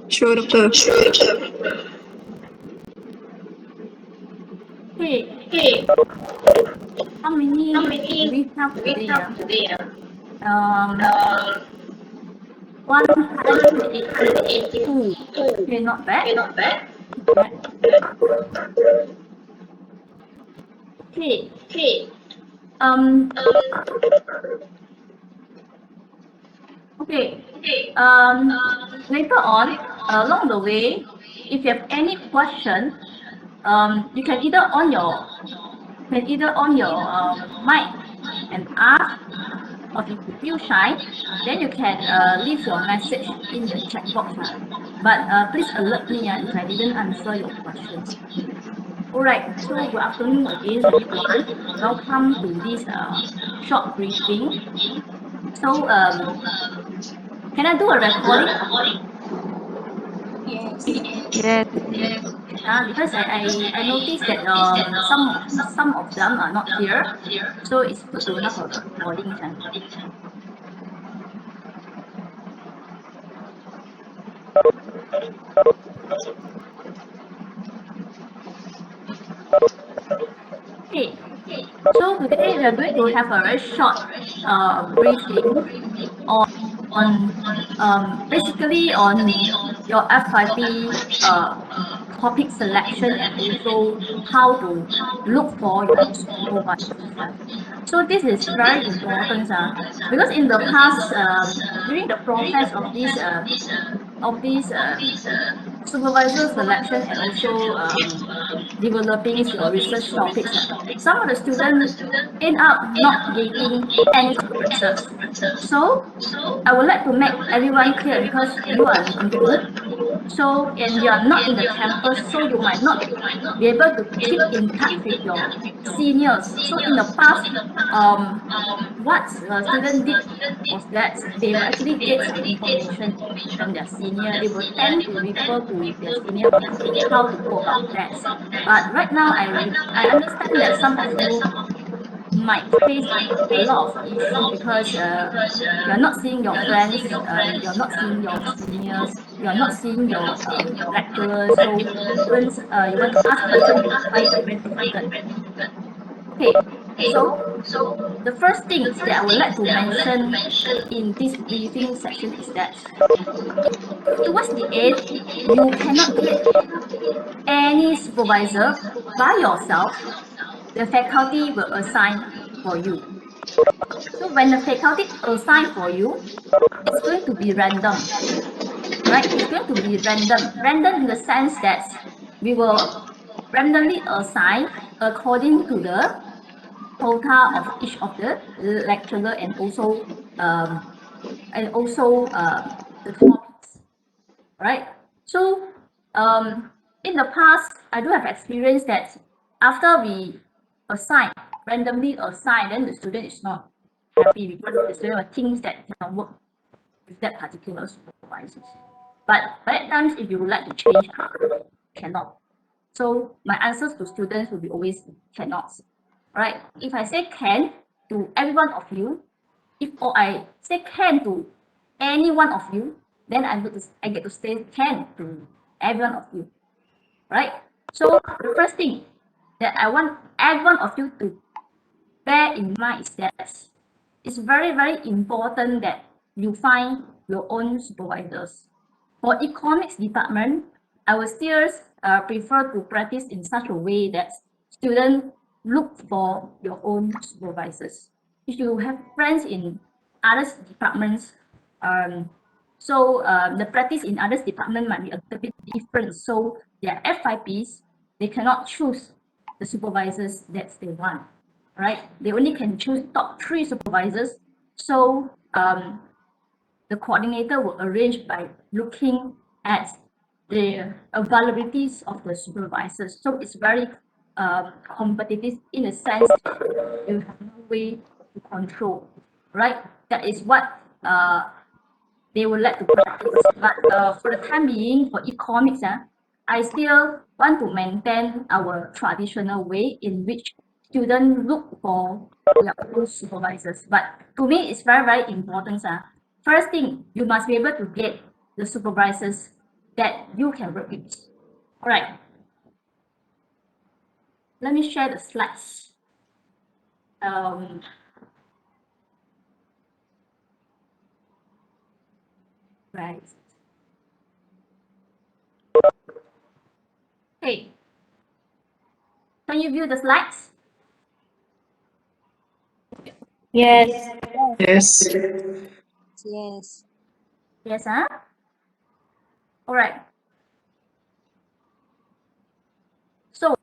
Sure, doctor. Hey, how many do we have today? Um, 182. Okay, not bad. Right. Okay. Um. Okay. Later on, along the way, if you have any question, you can either on your mic and ask, or if you feel shy, then you can leave your message in the chat box. But please alert me if I didn't answer your questions. Alright, so good afternoon again, everyone. Welcome to this short briefing. So, can I do a recording? Yes. Because I noticed that some of them are not here, so it's good to have a recording. Okay, so today we are going to have a very short briefing on basically on your FYP topic selection and also how to look for your supervisor. So this is very important because in the past during the process of this supervisor selection and also developing your research topics. Some of the students end up not getting any supervisors. So I would like to make everyone clear because you are new. So and you are not in the campus, so you might not be able to keep in touch with your seniors. So in the past, what students did was that they will actually get some information from their senior. They will tend to refer to their senior on how to go about that. But right now, I understand that some of you might face a lot of issue because you're not seeing your friends, you're not seeing your seniors, you're not seeing your lecturers. So you want to ask questions, you find it very difficult. Okay, so the first thing that I would like to mention in this briefing section is that towards the end, you cannot get any supervisor by yourself. The faculty will assign for you. So when the faculty assign for you, it's going to be random, right? It's going to be random. Random in the sense that we will randomly assign according to the quota of each of the lecturer and also the topics, right? So in the past, I do have experience that after we assign randomly assign, then the student is not happy because the student thinks that he can work with that particular supervisor. But by that times, if you would like to change, cannot. So my answers to students will be always cannot. Right? If I say can to every one of you, or I say can to any one of you, then I get to say can to every one of you. Right? So the first thing that I want every one of you to bear in mind is that it's very, very important that you find your own supervisors. For economics department, I will still prefer to practice in such a way that students look for your own supervisors. If you have friends in other departments, the practice in other department might be a little bit different. So their FYPs, they cannot choose the supervisors that they want, right? They only can choose top 3 supervisors. So the coordinator will arrange by looking at the availabilities of the supervisors. So it's very competitive in a sense that you have no way to control, right? That is what they would like to practice. But for the time being, for economics, I still want to maintain our traditional way in which students look for your own supervisors. But to me, it's very, very important. First thing, you must be able to get the supervisors that you can work with. All right. Let me share the slides. Right. Hey, can you view the slides? Yes. Yes. Yes. Yes, huh? All right. So,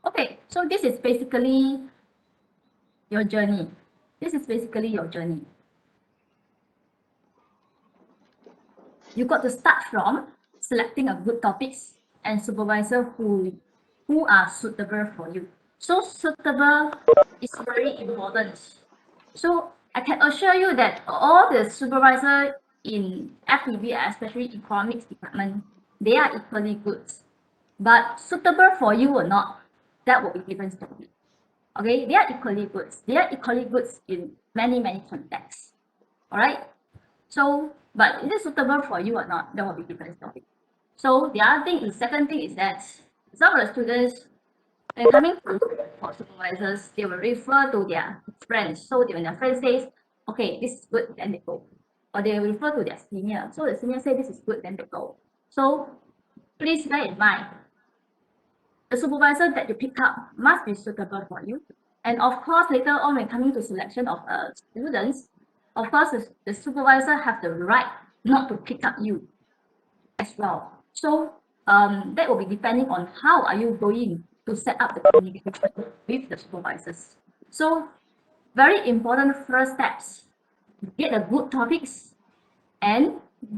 okay, so this is basically your journey. This is basically your journey. You got to start from selecting a good topics and supervisor who are suitable for you. So suitable is very important. So I can assure you that all the supervisor in FEB, especially economics department, they are equally good. But suitable for you or not, that will be different story. Okay, they are equally good. They are equally good in many, many contexts. All right. So, but is it suitable for you or not? That will be different story. So the other thing is, second thing is that some of the students, when coming to for supervisors, they will refer to their friends. So when their friend says, okay, this is good, then they go. Or they will refer to their senior. So the senior say this is good, then they go. So please bear in mind, the supervisor that you pick up must be suitable for you. And of course, later on when coming to selection of students, of course, the supervisor have the right not to pick up you as well. So that will be depending on how are you going to set up the communication with the supervisors. So very important first steps, get a good topics and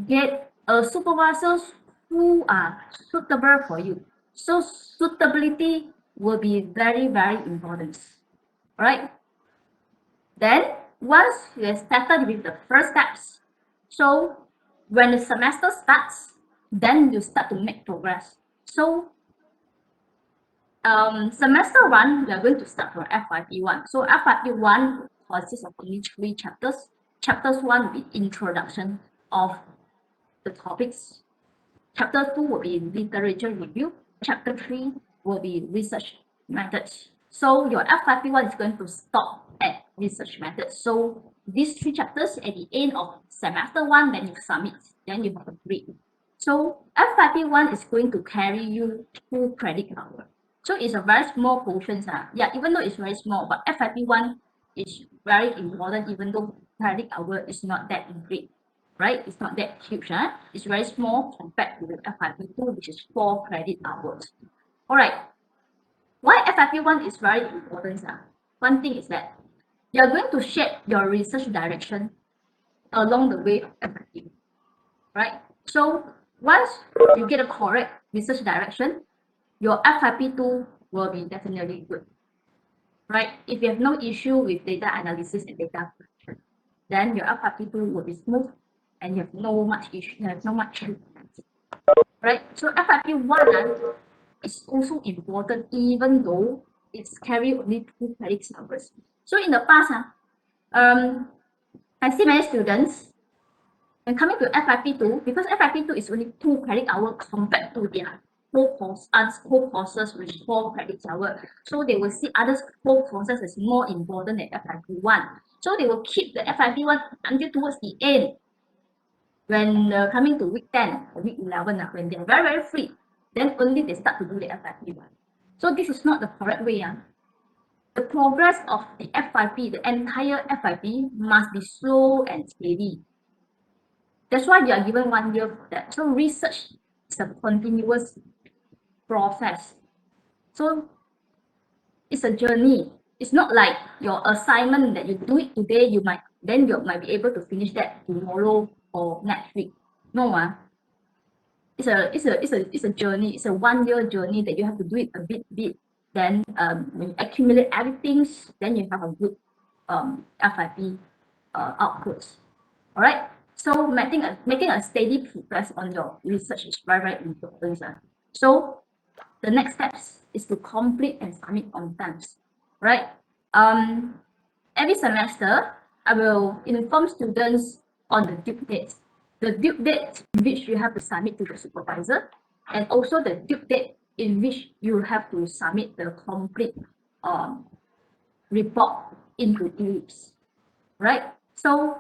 get a supervisors who are suitable for you. So suitability will be very, very important, right? Then once you have started with the first steps, so when the semester starts, then you start to make progress. So semester one, we are going to start from FYP1. So FYP1 consists of only 3 chapters. Chapters 1 will be introduction of the topics. Chapter 2 will be literature review. Chapter 3 will be research methods. So your FYP1 is going to stop at research methods. So these 3 chapters at the end of semester 1, then you submit, then you have a grade. So FYP1 is going to carry you 2 credit hours. So it's a very small portion. Yeah, even though it's very small, but FYP1 is very important, even though credit hour is not that great, right? It's not that huge. It's very small compared to the FYP2, which is 4 credit hours. All right. Why FYP1 is very important? One thing is that you're going to shape your research direction along the way of FYP, right? So once you get a correct research direction, your FYP2 will be definitely good, right? If you have no issue with data analysis and data collection, then your FYP2 will be smooth and you have no much issue, you have no much right? So FYP1 is also important even though it's carry only 2 credit hours. So in the past, I see many students when coming to FYP2, because FYP2 is only 2 credit hours compared to their whole courses with 4 credit hours. So they will see other whole courses as more important than FYP1. So they will keep the FYP1 until towards the end. When coming to week 10 or week 11, when they're very, very free, then only they start to do the FYP1. So this is not the correct way. The progress of the FYP, the entire FYP, must be slow and steady. That's why you are given 1 year for that. So research is a continuous process. So it's a journey. It's not like your assignment that you do it today, you might be able to finish that tomorrow or next week. No, it's a journey. It's a 1 year journey that you have to do it a bit. Then when you accumulate everything, then you have a good FYP outputs. All right. So making a steady progress on your research is very, very important. So the next steps is to complete and submit on time, right? Every semester, I will inform students on the due date. The due date in which you have to submit to the supervisor, and also the due date in which you have to submit the complete report into ELIPS, right? So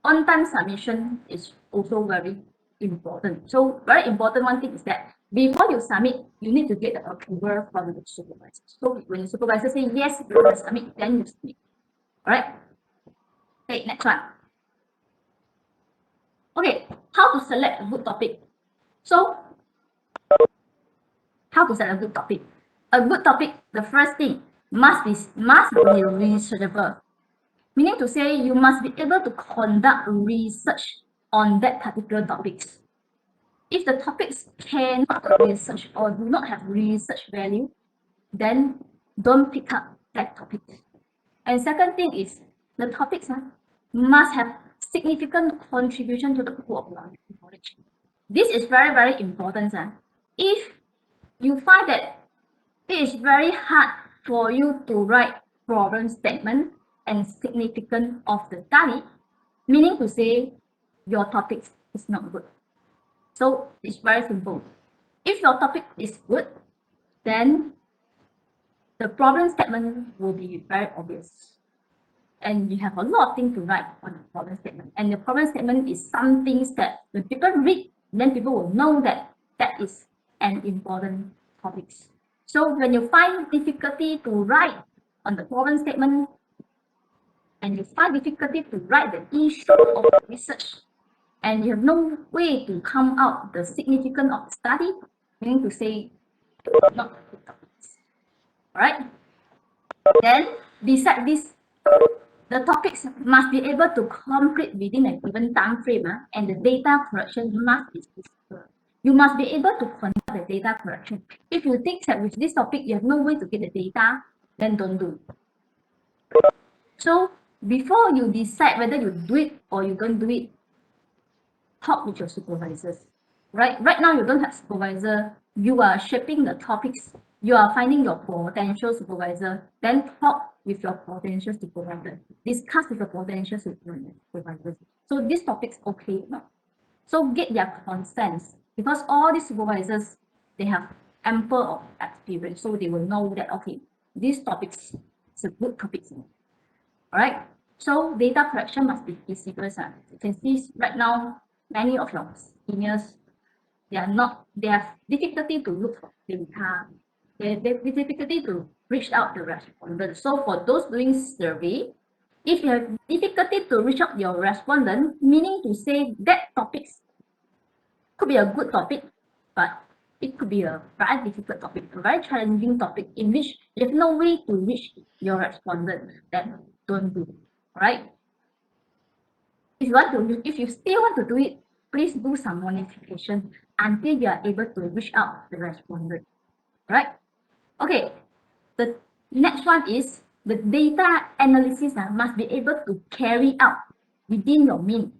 on-time submission is also very important. So very important one thing is that before you submit, you need to get the approval from the supervisor. So when the supervisor say yes, you can submit, then you submit. All right. Okay, next one. Okay, how to select a good topic? So how to select a good topic? A good topic, the first thing must be researchable. Meaning to say you must be able to conduct research on that particular topics. If the topics cannot research or do not have research value, then don't pick up that topic. And second thing is the topics must have significant contribution to the pool of knowledge. This is very, very important. If you find that it is very hard for you to write problem statement and significance of the study, meaning to say your topic is not good. So it's very simple. If your topic is good, then the problem statement will be very obvious. And you have a lot of things to write on the problem statement. And the problem statement is some things that when people read, then people will know that that is an important topic. So when you find difficulty to write on the problem statement, and you find difficulty to write the issue of the research, and you have no way to come out the significance of the study, meaning to say not good topics. Alright? Then beside this, the topics must be able to complete within a given time frame, and the data correction must be feasible. You must be able to conduct the data correction. If you think that with this topic you have no way to get the data, then don't do it. So before you decide whether you do it or you don't do it, talk with your supervisors. Right now you don't have supervisor, you are shaping the topics, you are finding your potential supervisor, then talk with your potential supervisor, discuss with your potential supervisors. So this topic's okay or not. So get their consent, because all these supervisors, they have ample of experience, so they will know that okay, this topic is a good topic. All right. So data collection must be feasible. You can see right now many of your seniors, they have difficulty to look for data. They have difficulty to reach out the respondent. So for those doing survey, if you have difficulty to reach out your respondent, meaning to say that topics could be a good topic, but it could be a very difficult topic, a very challenging topic in which you have no way to reach your respondent, then don't do it. Right? If you still want to do it, please do some modification until you are able to reach out the respondent. Right? Okay. The next one is the data analysis must be able to carry out within your mean,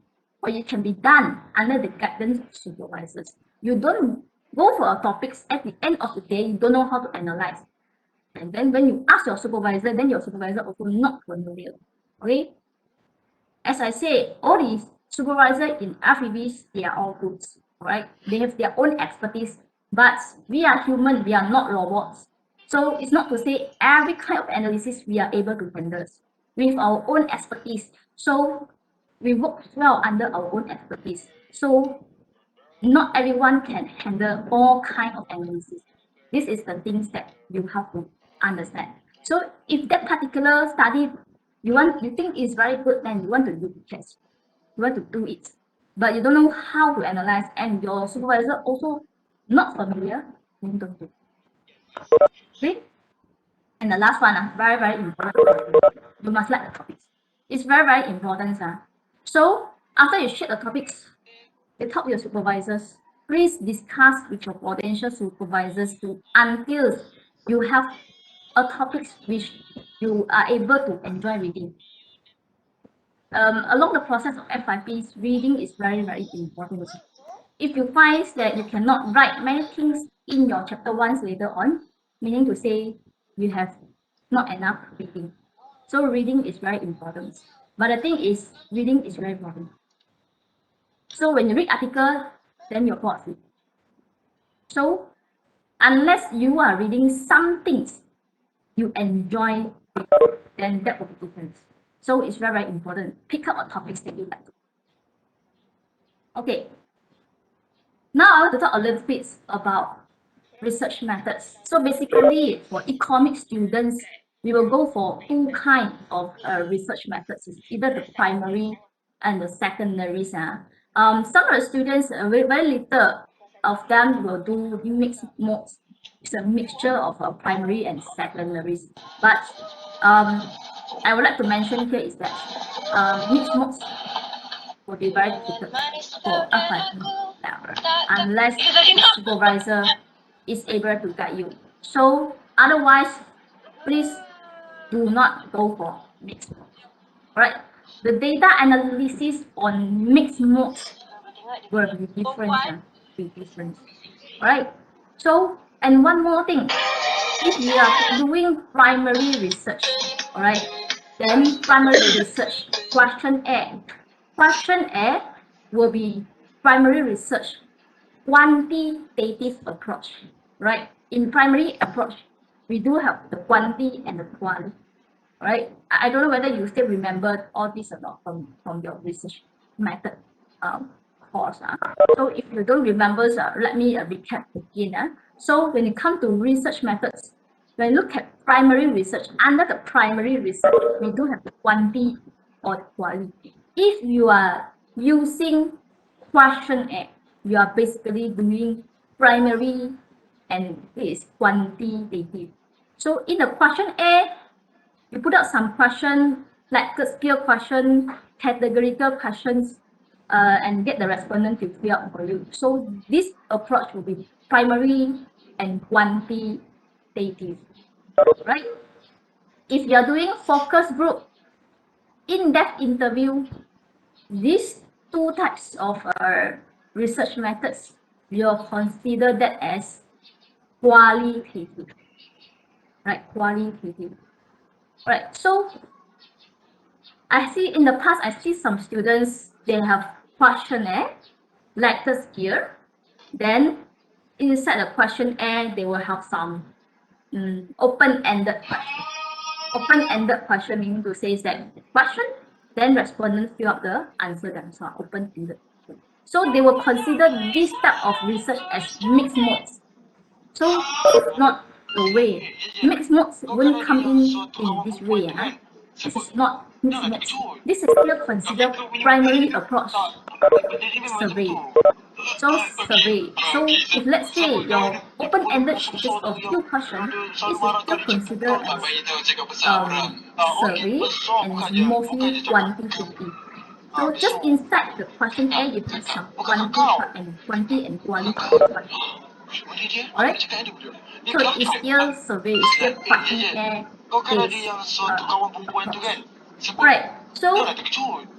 or it can be done under the guidance of supervisors. You don't go for a topics at the end of the day, you don't know how to analyze. And then when you ask your supervisor, then your supervisor also not familiar. Okay? As I say, all these supervisors in FEBs, they are all good, right? They have their own expertise, but we are human, we are not robots. So it's not to say every kind of analysis we are able to handle with our own expertise. So we work well under our own expertise. So not everyone can handle all kind of analysis. This is the things that you have to understand. So if that particular study you think is very good, then you want to do it. You want to do it, but you don't know how to analyze, and your supervisor also not familiar, then don't do it. Okay? And the last one, very, very important. You must like the topics. It's very, very important. So after you share the topics, you talk with your supervisors. Please discuss with your potential supervisors until you have a topic which you are able to enjoy reading. Along the process of FYPs, reading is very, very important. If you find that you cannot write many things in your chapter 1 later on, meaning to say you have not enough reading. So reading is very important. But the thing is, reading is very important. So when you read article, then you're fall asleep. So unless you are reading some things you enjoy, then that will be different. So it's very, very important. Pick up a topics that you like. Okay. Now I want to talk a little bit about research methods. So basically, for economic students, we will go for two kinds of research methods, either the primary and the secondaries. Some of the students, very, very little of them will do mixed modes. It's a mixture of primary and secondaries. But I would like to mention here is that mixed modes will be very difficult for FYP unless the supervisor is able to guide you. So otherwise, please do not go for mixed mode. Right? The data analysis on mixed modes will be different. Right? So, and one more thing, if we are doing primary research, all right, then primary research questionnaire will be primary research quantitative approach, right? In primary approach, we do have the quantity and the quality, right? I don't know whether you still remember all this or not from your research method course. So if you don't remember, let me recap again. So when it comes to research methods, when you look at primary research, under the primary research, we do have the quantity or the quality. If you are using questionnaire, you are basically doing primary and it is quantitative. So in the questionnaire, you put out some question, like a skill question, categorical questions, and get the respondent to fill out for you. So this approach will be primary and quantitative, right? If you are doing focus group, in-depth interview, these two types of research methods, you'll consider that as qualitative, right? Qualitative, right? So I see in the past, I see some students, they have questionnaire, like the skill. Then inside the questionnaire, they will have some open-ended question. Open-ended question meaning to say is that question, then respondents fill up the answer themselves, open-ended. So they will consider this type of research as mixed modes. So it's not the way. Mixed modes won't come in this way. This is not mixed modes. This is still considered primary approach survey. So survey. So if let's say your open-ended is just a few questions, this is still considered as survey and is mostly quantitative. So just inside the questionnaire, you have some quantity and quality. Alright? So it's still survey, it's still questionnaire based approach. Right. So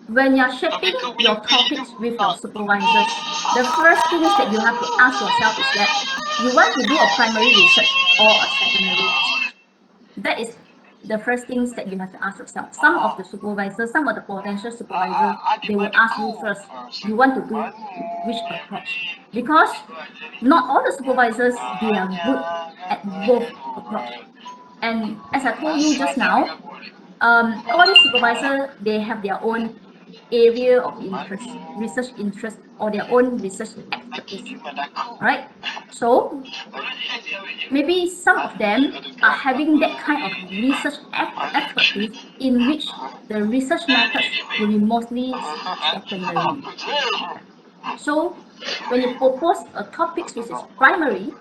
when you're shaping your topics with your supervisors, the first things that you have to ask yourself is that you want to do a primary research or a secondary research. That is the first things that you have to ask yourself. Some of the supervisors, some of the potential supervisors, they will ask you first, you want to do which approach? Because not all the supervisors, they are good at both approach. And as I told you just now, all these supervisors, they have their own area of interest, research interest, or their own research expertise, right? So maybe some of them are having that kind of research expertise in which the research methods will be mostly secondary. So when you propose a topic which is primary,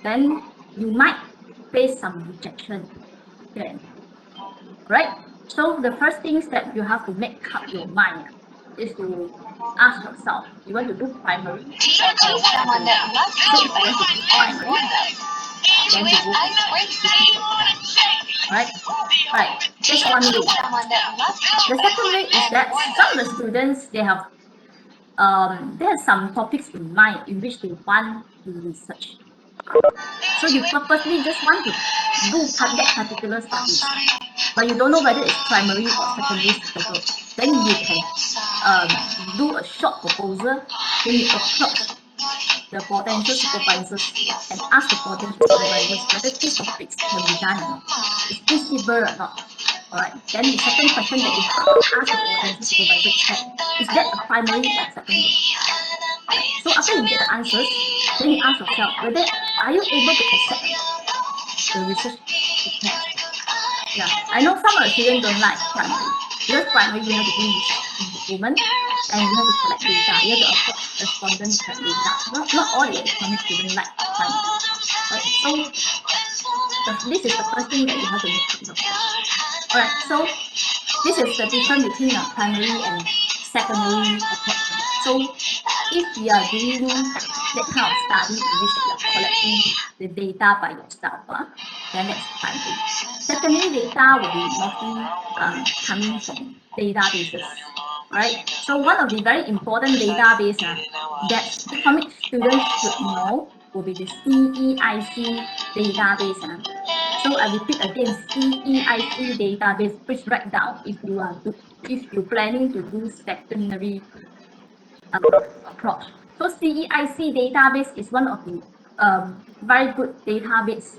then you might face some rejection. Okay. Right? So the first things that you have to make up your mind is to ask yourself, you want to do primary? So if you want to do primary, then you go right? Right. That's one way. The second way is that some of the students, they have some topics in mind in which they want to research. So you purposely just want to do that particular study, but you don't know whether it's primary or secondary suitable. Then you can do a short proposal. Then you approach the potential supervisors and ask the potential supervisors whether this topic can be done or not. Is feasible or not? Alright. Then the second question that you have to ask the potential supervisor is that a primary or secondary? Right. So after you get the answers, then you ask yourself whether are you able to accept the research request. Yeah, I know some of the students don't like primary because primary you have to do research improvement and you have to collect data. You have to approach respondents to collect data. Not all the economic students like primary. Right? So this is the first thing that you have to make note of. Alright, so this is the difference between a primary and secondary approach. So if you are doing that kind of study in which you are collecting the data by yourself, then that's primary. Secondary data will be mostly coming from databases, right? So one of the very important database that economic students should know will be the CEIC database. So I repeat again, CEIC database. Please write down if you're planning to do secondary approach. So CEIC database is one of the very good database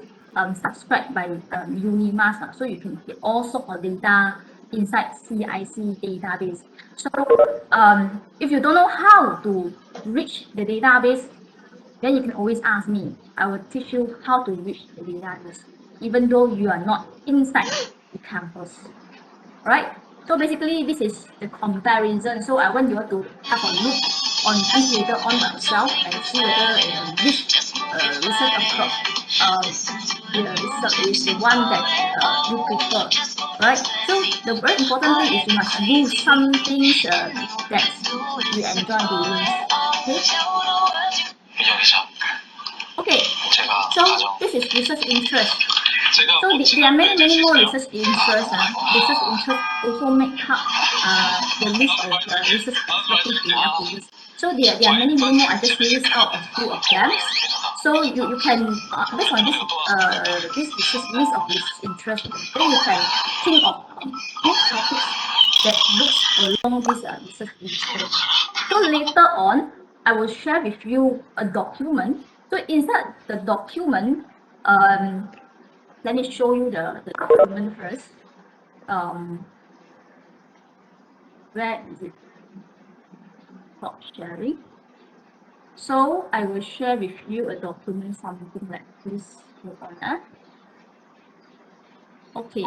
subscribed by UNIMAS. So you can get all sorts of data inside CEIC database. So if you don't know how to reach the database, then you can always ask me. I will teach you how to reach the database, even though you are not inside the campus. Right? So basically, this is the comparison. So I want you to have a look on this later on yourself and see whether which research approach is the one that you prefer. Right? So the very important thing is you must do some things that you enjoy doing. Okay. So this is research interest. So there are many more research interests. Research interests also make up the list of research perspectives in FABs. So there are many more. I just list out a few of them. So you can based on this research list of research interests, then you can think of which topics that looks along this research interest. So later on, I will share with you a document. So inside the document, let me show you the document first. Where is it? Stop sharing. So I will share with you a document, something like this. Hold on. Okay.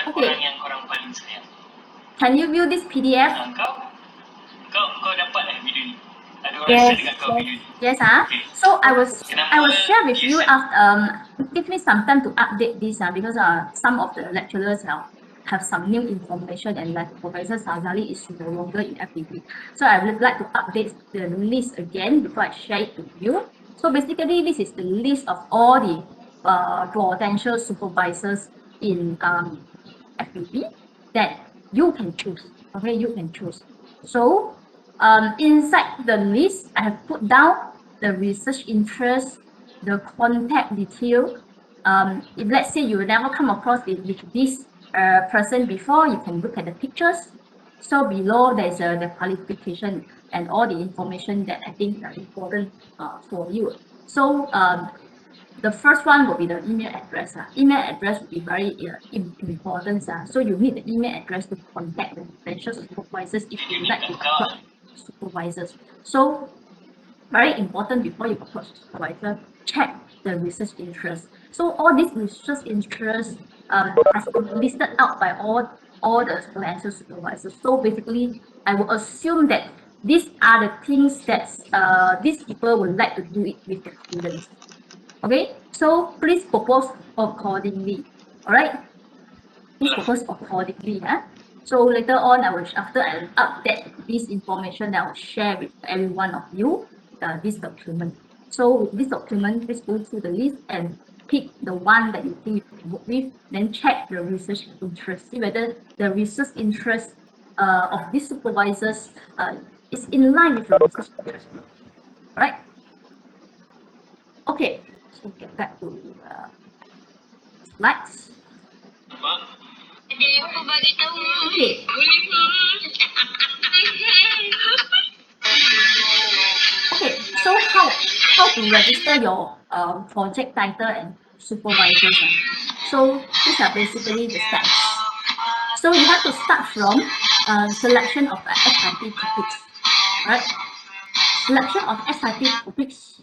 Okay. Can you view this PDF? Kau dapat video ni. Ada orang Yes. share dekat kau video ni. Yes, so I will share with you after give me some time to update this because some of the lecturers have some new information and like Professor Sazali is no longer in FPB. So I would like to update the list again before I share it with you. So basically this is the list of all the potential supervisors in FPB that you can choose. Okay, you can choose. So inside the list, I have put down the research interest, the contact detail. If let's say you never come across with this person before, you can look at the pictures. So below there's the qualification and all the information that I think are important for you. So the first one will be the email address. Email address will be very important. So you need the email address to contact the potential supervisors if you would like to approach supervisors. So very important before you approach supervisor, check the research interest. So all these research interests has been listed out by all the potential supervisors. So basically, I will assume that these are the things that these people would like to do it with the students. Okay, so please propose accordingly. All right, please propose accordingly. So later on, after I update this information, I will share with every one of you this document. So with this document, please go through the list and pick the one that you think you can work with. Then check the research interest. See whether the research interest of these supervisors is in line with your research judgment, right? Okay, so get back to slides. Nampak? Ada yang aku bagi tahu. Okay, Boleh ke? okay. So how to register your project title and supervisors? So these are basically the steps. So you have to start from selection of FIP topics, right? Selection of FIP topics.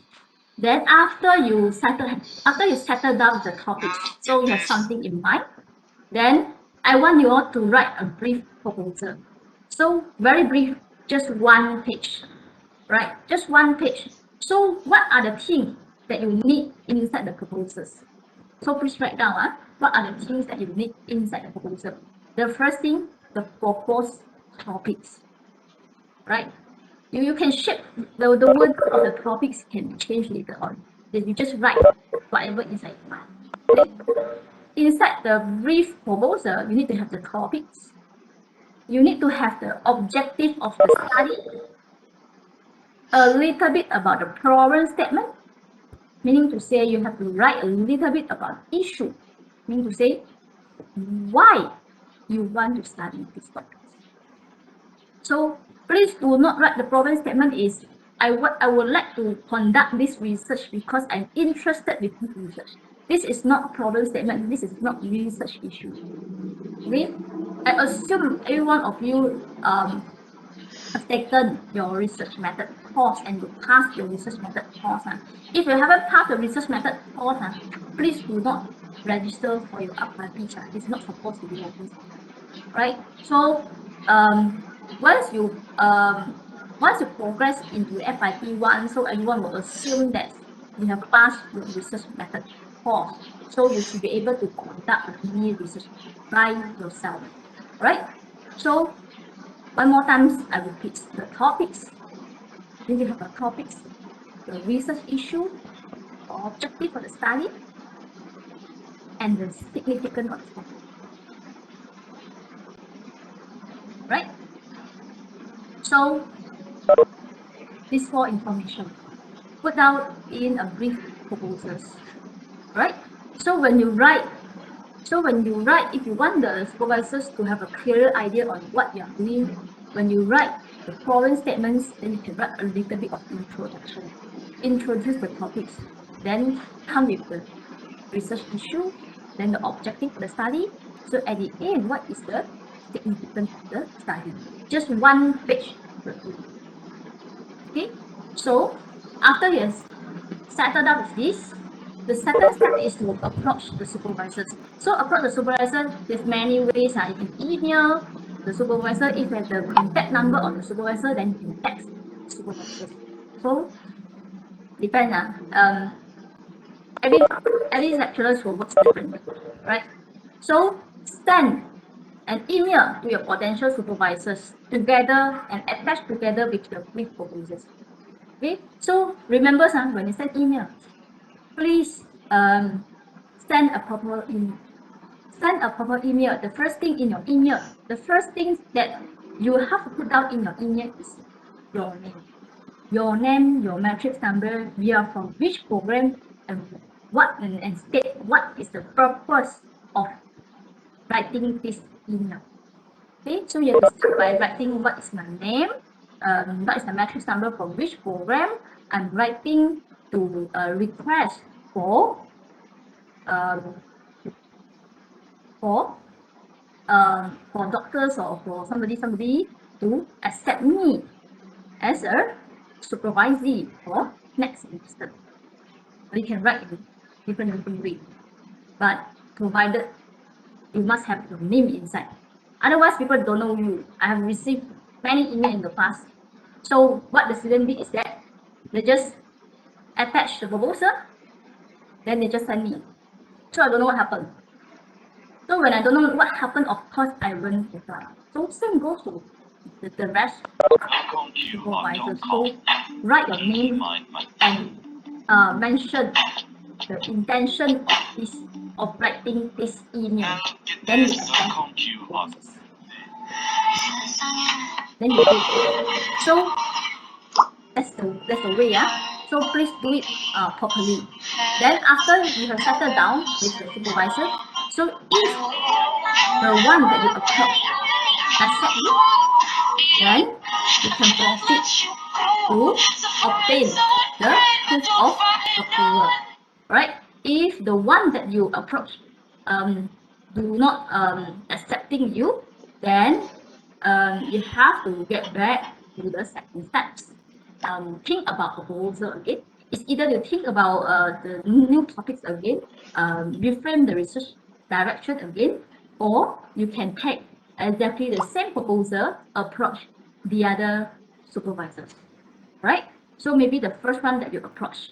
Then after you settle down the topics, so you have something in mind. Then I want you all to write a brief proposal. So very brief, just 1 page, right? Just 1 page. So what are the things that you need inside the proposals? So please write down what are the things that you need inside the proposal. The first thing, the proposed topics, right? You can shape the words of the topics can change later on. Then you just write whatever inside. Okay? Inside the brief proposal, you need to have the topics. You need to have the objective of the study. A little bit about the problem statement, meaning to say you have to write a little bit about issue, meaning to say why you want to study this topic. So please do not write the problem statement is I would like to conduct this research because I'm interested with this research. This is not problem statement. This is not research issue. Okay? I assume every one of you have taken your research method course and you passed your research method course. If you haven't passed the research method course, please do not register for your FYP. It's not supposed to be like this, right? So once you progress into FIP 1, so everyone will assume that you have passed your research method course. So you should be able to conduct a mini research by yourself, right? So one more time, I repeat the topics. Then you have the topics, the research issue, the objective for the study, and the significance of the topic. Right? So this for information. Put down in a brief proposals. Right? So when you write, if you want the supervisors to have a clearer idea on what you are doing, when you write the problem statements, then you can write a little bit of introduction. Introduce the topics, then come with the research issue, then the objective for the study. So at the end, what is the significance of the study? Just 1 page. Okay, so after you have settled down with this, the second step is to approach the supervisors. So approach the supervisor with many ways. You can email the supervisor. If you have the contact number of the supervisor, then you can text the supervisor. So depends. Every lecturer will work differently, right? So send an email to your potential supervisors together and attach together with your brief proposals. Okay, so remember, when you send email, please send a proper email. Send a proper email. The first thing in your email, the first thing that you have to put down in your email is your name. Your name, your matrix number, we are from which program, and state what is the purpose of writing this email. Okay, so you have to start by writing what is my name, what is the matrix number from which program. I'm writing to request for doctors or for somebody to accept me as a supervisee for next semester. You can write in different ways, but provided you must have your name inside. Otherwise, people don't know you. I have received many emails in the past. So what the student did is that they just attach the proposal, then they just send me. So I don't know what happened. So when I don't know what happened, of course I went to the. So same goes to the rest of the supervisors. So write your name and mention the intention of writing this email. Then you attach the process. then you do it. So that's the way, yeah. So please do it properly. Then after you have settled down with the supervisor, so if the one that you approach accept you, then you can proceed to obtain the proof of approval. Right? If the one that you approach do not accepting you, then you have to get back to the second steps. Think about proposal again. It's either you think about the new topics again, reframe the research direction again, or you can take exactly the same proposal, approach the other supervisors, right? So maybe the first one that you approach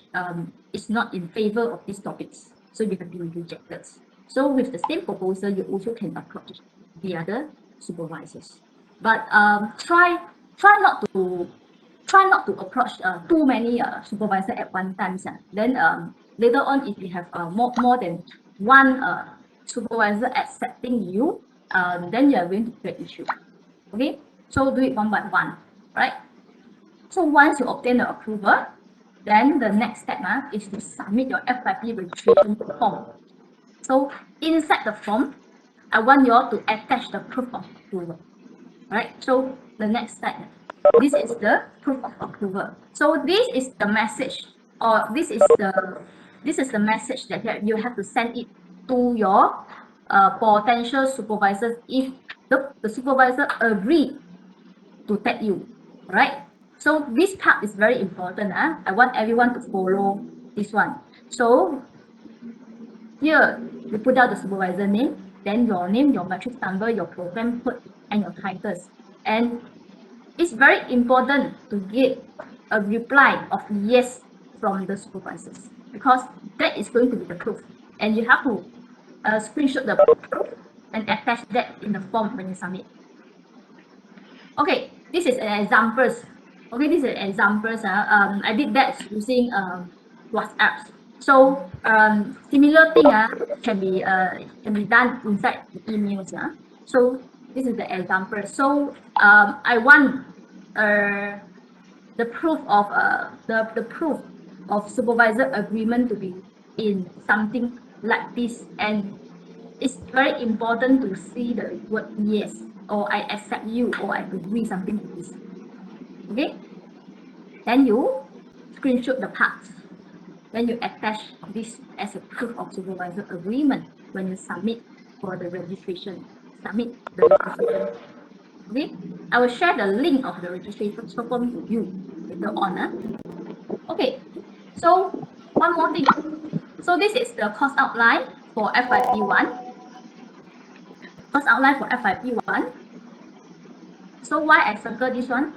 is not in favor of these topics, so you have been rejected. So with the same proposal, you also can approach the other supervisors, but try not to approach too many supervisor at one time. Then later on, if you have more than one supervisor accepting you, then you are going to create issue. Okay, so do it one by one, right? So once you obtain the approval, then the next step is to submit your FYP registration form. So inside the form, I want you all to attach the proof of approval. Right? So the next step, this is the proof of approval. So this is the message, or this is the message that you have to send it to your potential supervisors if the supervisor agree to take you, right? So this part is very important. I want everyone to follow this one. So here you put out the supervisor name, then your name, your matrix number, your program code, and your titles. And it's very important to get a reply of yes from the supervisors, because that is going to be the proof. And you have to screenshot the proof and attach that in the form when you submit. Okay, this is an examples. Okay, this is an examples. I did that using WhatsApp. So similar thing can be done inside the emails. So this is the example. So I want the proof of the proof of supervisor agreement to be in something like this, and it's very important to see the word yes, or I accept you, or I agree, something like this. Okay, then you screenshot the parts, then you attach this as a proof of supervisor agreement when you submit for the registration. Submit the registration. Okay, I will share the link of the registration form to you later on. Okay, so one more thing. So this is the course outline for FYP1. Course outline for FYP1. So why I circle this one?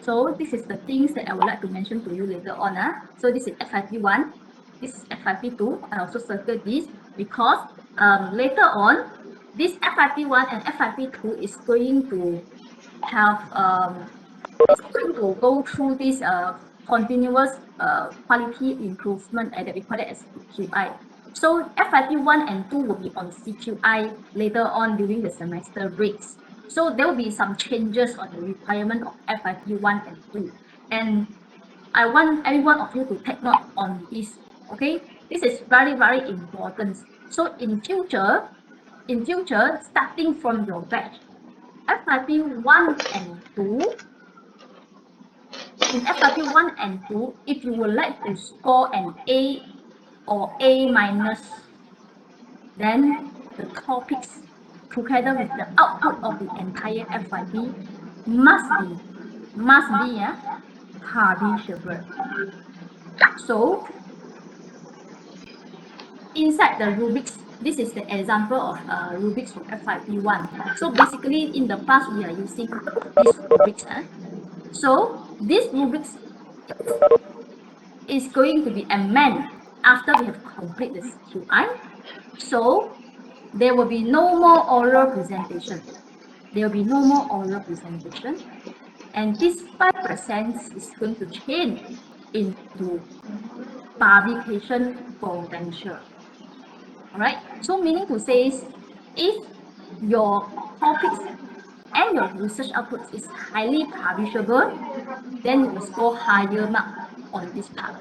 So this is the things that I would like to mention to you later on. So this is FYP1, this is FYP2. I also circle this because later on, this FYP1 and FYP2 is going to have it's going to go through this continuous quality improvement, that we call it as CQI. So FYP1 and 2 will be on CQI later on during the semester breaks. So there will be some changes on the requirement of FYP1 and 2. And I want every one of you to take note on this. Okay, this is very, very important. So in future, starting from your batch, FYP1 and 2, in FYP1 and 2, if you would like to score an A or A minus, then the topics together with the output of the entire FYP must be publishable. So inside the rubrics, this is the example of rubrics from FYP1. So basically in the past we are using this rubrics. So this rubrics is going to be amended after we have completed the CQI. So there will be no more oral presentation. There will be no more oral presentation. And this 5% is going to change into publication potential. Alright, so meaning to say is, if your topics and your research output is highly publishable, then you will score higher mark on this part.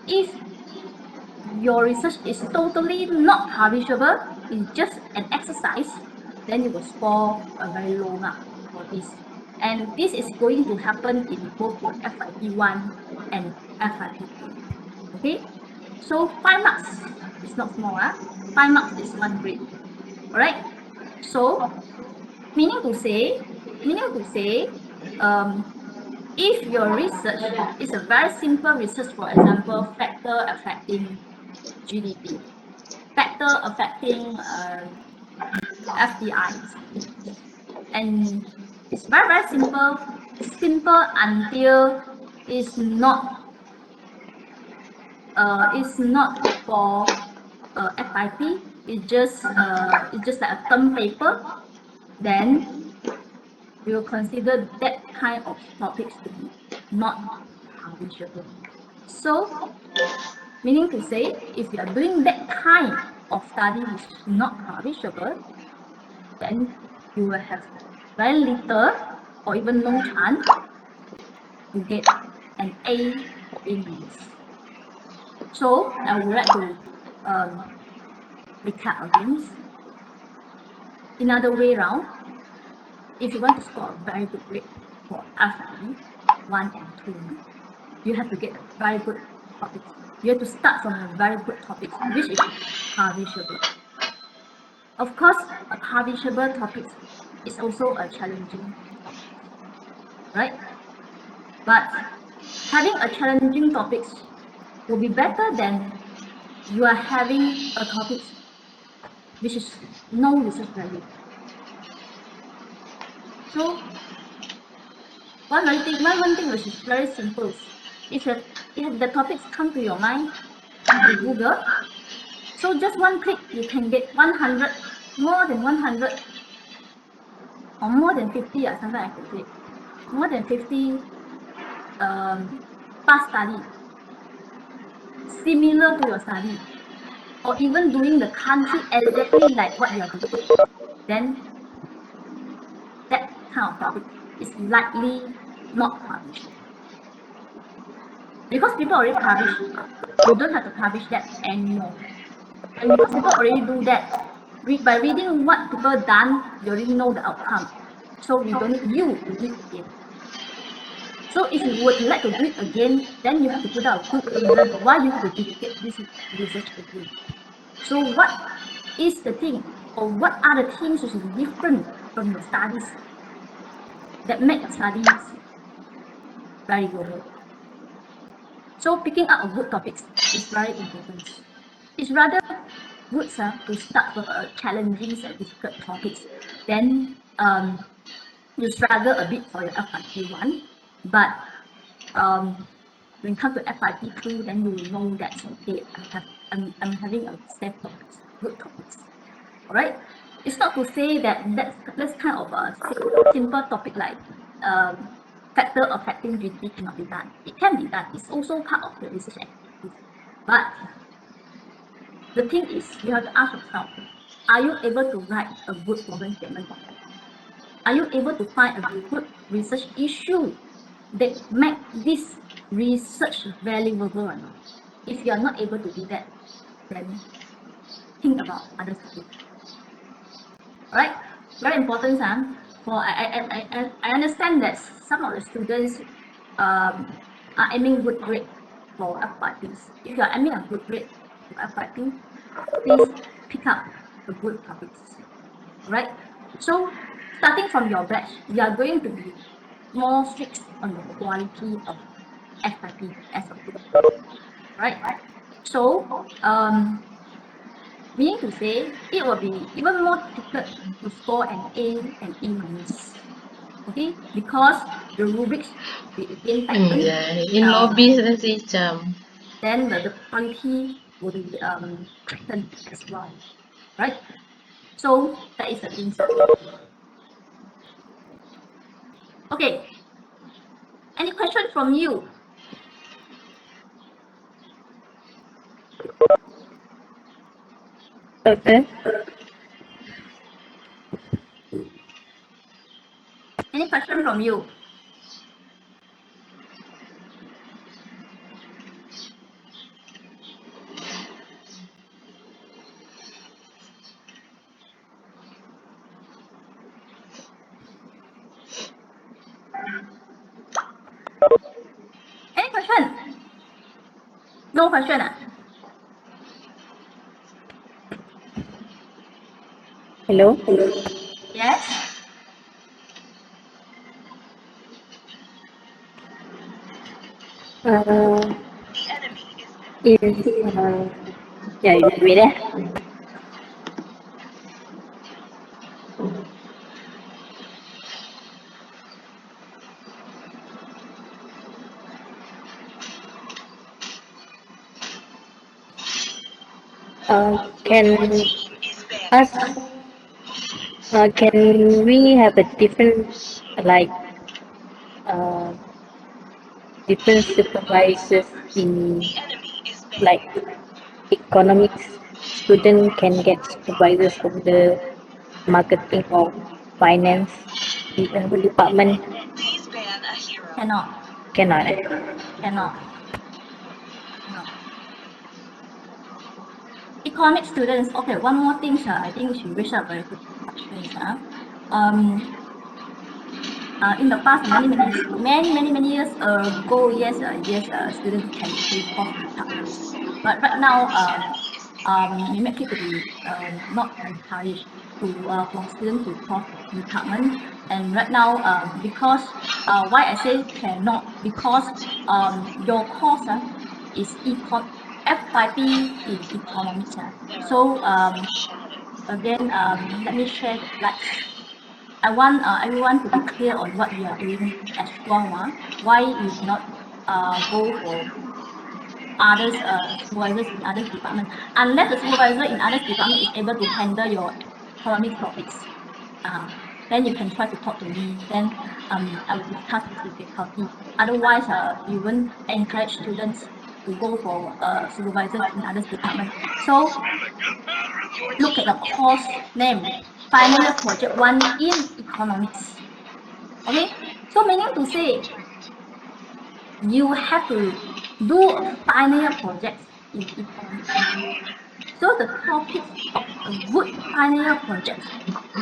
If your research is totally not publishable, it's just an exercise, then you will score a very low mark for this. And this is going to happen in both your FYP1 and FYP2. Okay? So 5 marks is not small, 5 marks is 1 grade. Alright? So meaning to say, if your research is a very simple research, for example, factor affecting GDP, factor affecting FDI, and it's very simple until it's not for FIP. It's just like a term paper. Then we will consider that kind of topics to be not publishable. So, meaning to say, if you are doing that kind of study which is not publishable, then you will have very little or even no chance to get an A or A-. So, I would like to recap again. In other way around, if you want to score a very good grade for FIP 1 and 2, you have to get very good topics. You have to start from a very good topic, which is publishable. Of course, a publishable topic is also a challenging topic, right? But having a challenging topic will be better than you are having a topic which is no research value. So one thing which is very simple. If the topics come to your mind in Google, so just one click you can get 100, more than 100, or more than 50, sometimes I could say, more than 50 past study similar to your study, or even doing the country exactly like what you are doing, then that kind of topic is likely not published. Because people already publish, you don't have to publish that anymore. And because people already do that, by reading what people done, you already know the outcome. So we don't need you to do it again. So if you would like to do it again, then you have to put out a good reason why you have to duplicate this research again. So what is the thing, or what are the things which is different from your studies that make your studies very good? So picking up a good topics is very important. It's rather good to start with a challenging and difficult topics. Then you struggle a bit for your FYP1, but when it comes to FYP2, then you will know that okay, I'm having a set of good topics. Alright? It's not to say that that's kind of a simple topic like factor affecting GDP cannot be done. It can be done. It's also part of the research activities. But the thing is, you have to ask yourself, are you able to write a good problem statement? Are you able to find a good research issue that make this research valuable or not? If you are not able to do that, then think about other topics. Alright, very important. For I understand that some of the students are aiming good grade for FYPs. If you are aiming a good grade for FYP, please pick up the good topics. Right? So starting from your batch, you are going to be more strict on the quality of FYP as a group. Right? So meaning to say, it will be even more difficult to score an A and A-. Okay? Because the rubrics will be again tightened. In Mobis na si Cham. Then the quality will be tightened as well. Right? So that is the thing. Okay. Any question from you? Okay. Any question from you? Any question? No question. Hello. Yes. Is yeah, wait there. Can us can we have a different like uh, different supervisors in like economics? Student can get supervisors from the marketing or finance department. Cannot. Cannot. Cannot. No. Economic students. Okay, one more thing, sir. I think she raised up very good questions. In the past, many years ago, yes, students can take course departments. But right now, we make it to be not encouraged to for students to cross department. And right now, because why I say cannot, because your course is FYP in economics. So again, let me share the slides. I want everyone to be clear on what you are doing as well. Why you cannot go for others supervisors in other department unless the supervisor in other department is able to handle your economic topics. Then you can try to talk to me. Then I will discuss the difficulty. Otherwise, you won't encourage students to go for supervisors in other department. So look at the course name, final year project 1 in economics. Okay, so meaning to say you have to do a final year project in economics. So the topic of a good final year project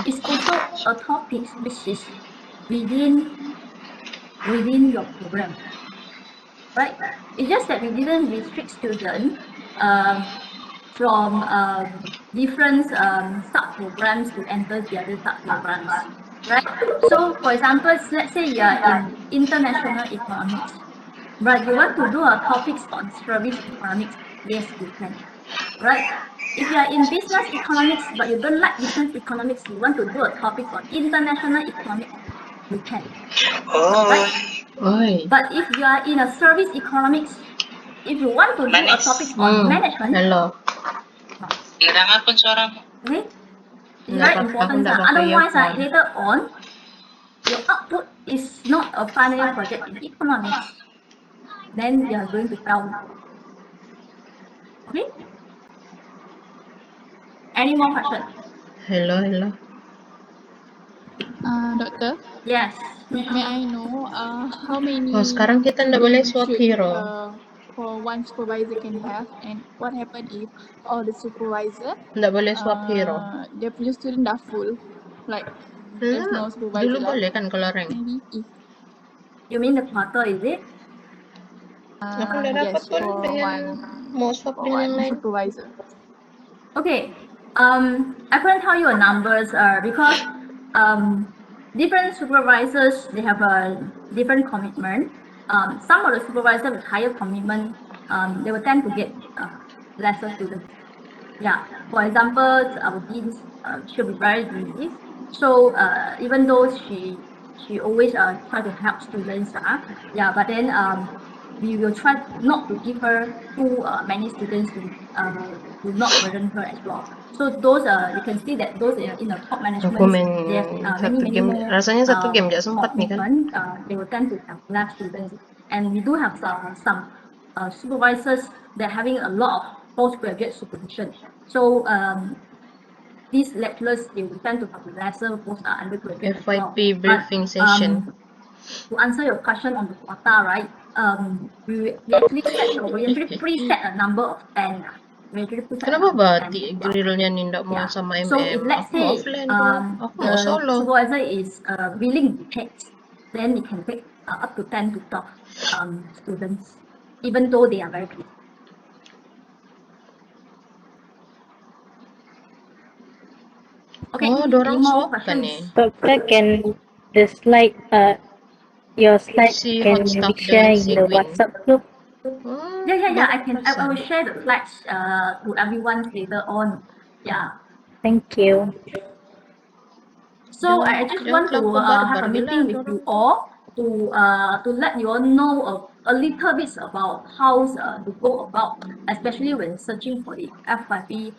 is also a topic which is within your program, right? It's just that we didn't restrict students from different sub-programs to enter the other sub-programs, right? So, for example, let's say you are in international economics, but you want to do a topics on service economics, yes, you can, right? If you are in business economics, but you don't like business economics, you want to do a topic on international economics, you can, right? Oi. But if you are in a service economics, if you want to do a topic on management, Hello. Kedengaran pun suara mo. okay, it's Nggak very apa- aku important. nggak pakai Otherwise, earphone. later on, your output is not a final year project in economics. Then you are going to fail. Okay? Any more questions? Hello. Doctor, Yes. may I know how many Oh, sekarang kita nggak boleh swap should, hero. for one supervisor can have, and what happen if all the supervisor Nggak boleh swap hero. dia punya student dah full, like there's no supervisor Dulu left. boleh kan kalau rank. Maybe if You mean the quarter, is it? Aku nggak dapat yes, pun for dengan mau swap for dengan yang one lain. supervisor. Okay. I couldn't tell you a numbers because different supervisors, they have a different commitment. Some of the supervisors with higher commitment, they will tend to get lesser students. Yeah. For example, our dean, she'll be very busy. So even though she always try to help students, yeah, but then we will try not to give her too many students to not burden her as well. So those you can see that those in the top management, Aku main they have satu many game. more Rasanya satu game nggak sempat nih kan. commitment. They will tend to have less students, and we do have some supervisors that having a lot of postgraduate supervision. So these lecturers, they will tend to have lesser post undergraduate as well. FYP briefing session. To answer your question on the quota, right? We actually preset a number of 10. We actually preset a Kenapa number of 10 Bati as well. grillnya ni ndak mau Yeah. sama So if MM? let's Aku mau say offline tu. Aku mau the solo. supervisor is willing to take, then you can take up to 10 to 12 students, even though they are very busy. Okay, Oh, any dorang more swap kan ni? questions? Doctor, can the slide, your slide Si can hot stuff be shared dengan si in the Gwyn. WhatsApp group? Yeah. I will Bagus. share the slides to everyone later on. Yeah. Thank you. So I just want to have a meeting with you all to let you all know a little bit about how to go about, especially when searching for the F5B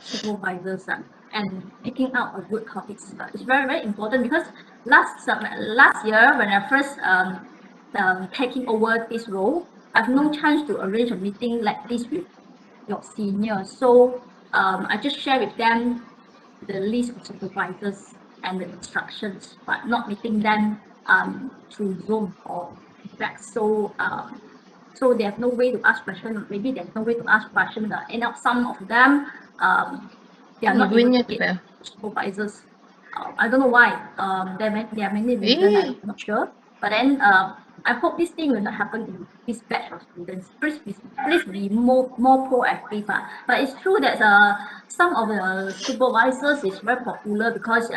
supervisors and picking out a good topics. It's very important because last year when I first taking over this role, I've no chance to arrange a meeting like this with your seniors. So I just share with them the list of supervisors and the instructions, but not meeting them through Zoom or that. So they have no way to ask questions. Maybe there's no way to ask questions. End up some of them they are not able to get supervisors. I don't know why. There are many reasons. I'm not sure. But then I hope this thing will not happen in this batch of students. Please be more proactive. But it's true that some of the supervisors is very popular because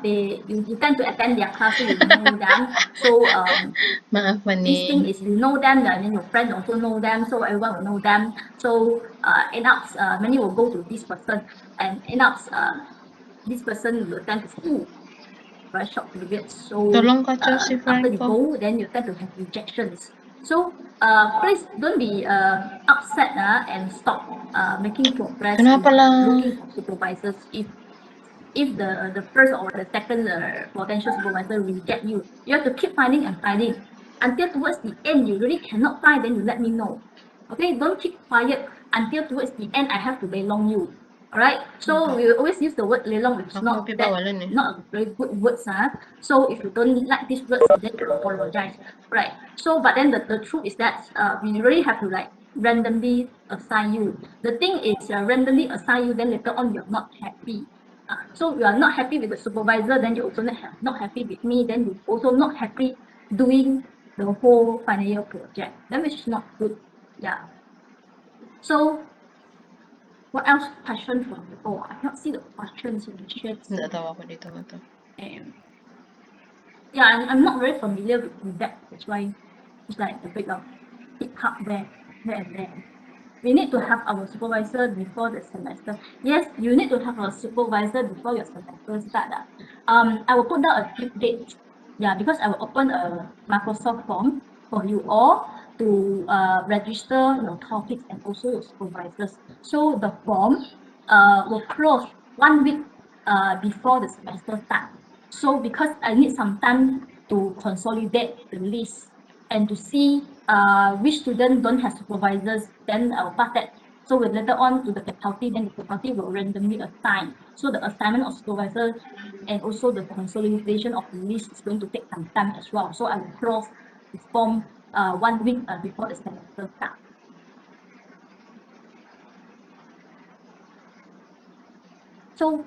you tend to attend their classes, you know them. So Maaf this thing ni. is you know them, and then your friends also know them, so everyone will know them. So end up many will go to this person, and end up this person will tend to school very short period. So Tolong kacau si after you Franco. go, then you tend to have rejections. So please don't be upset and stop making progress Kenapa in lah? looking for supervisors. If the first or the second potential supervisor reject you, you have to keep finding and finding until towards the end you really cannot find, then you let me know. Okay, don't keep quiet until towards the end I have to lelong you. All right, so we always use the word lelong, which is Aku not pergi that, bawalan ni. not a very good words. So if you don't like these words, then you apologize. Right. So but then the truth is that we really have to like randomly assign you. The thing is randomly assign you, then later on you're not happy. So you are not happy with the supervisor, then you also not happy with me, then you also not happy doing the whole final year project. Then which is not good. Yeah. So what else question from before? I cannot see the questions in the chat. Nggak tahu apa dito nga to. Yeah, I'm not very familiar with that. That's why it's like a bit of hiccup there and there. We need to have our supervisor before the semester. Yes, you need to have a supervisor before your semester start. I will put down a due date. Yeah, because I will open a Microsoft form for you all to register your topics and also your supervisors. So the form will close 1 week before the semester start. So because I need some time to consolidate the list and to see which student don't have supervisors, then I'll pass that. So we later on to the faculty, then the faculty will randomly assign. So the assignment of supervisor and also the consolidation of the list is going to take some time as well. So I will close the form 1 week before the semester start. So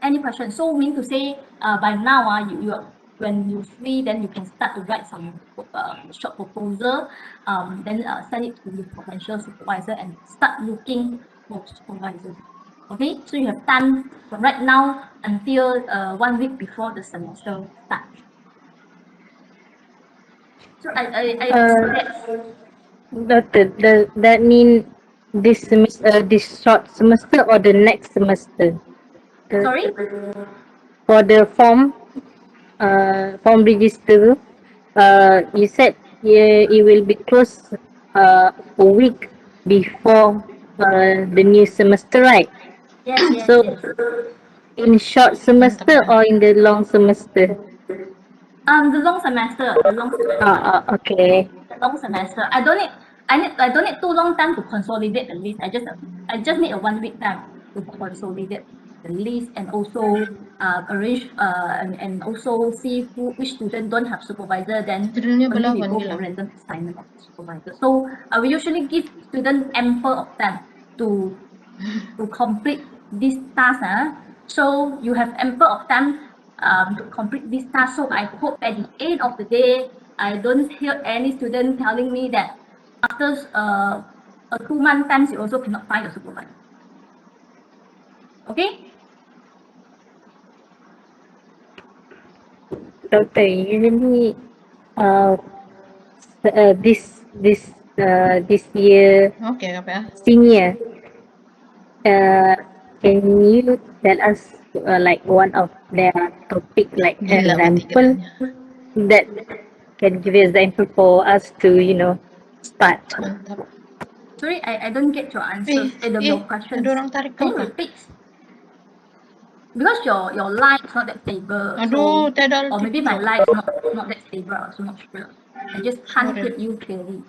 any questions? So mean to say by now you when you free, then you can start to write some short proposal, then send it to the potential supervisor and start looking for supervisors. Okay, so you have time from right now until 1 week before the semester starts. So That mean this semester, this short semester or the next semester? sorry. For the form register, you said it will be closed a week before the new semester, right? Yes. So in short semester or in the long semester? The long semester. Okay. The long semester. I don't need too long time to consolidate the list. I just need a 1 week time to consolidate the list and also arrange and also see which student don't have supervisor, then Judulnya only we belawan go gila. for random assignment of supervisor. So we usually give students ample of time to complete this task. So you have ample of time to complete this task. So I hope at the end of the day, I don't hear any student telling me that after a 2 month time, you also cannot find a supervisor. Okay? Doctor, usually this year Oke, KPA. senior, can you tell us like one of their topic, like Gila mati example kiranya. that can give example for us to start? Mantap. Sorry, I don't get your answers. Your questions. Ada orang tarik Can kau you kah? repeat? Because your line is not that stable. Aduh, So, tidak or maybe my TikTok. line is not that stable. I'm also not sure. I just can't Sorry. hear you clearly.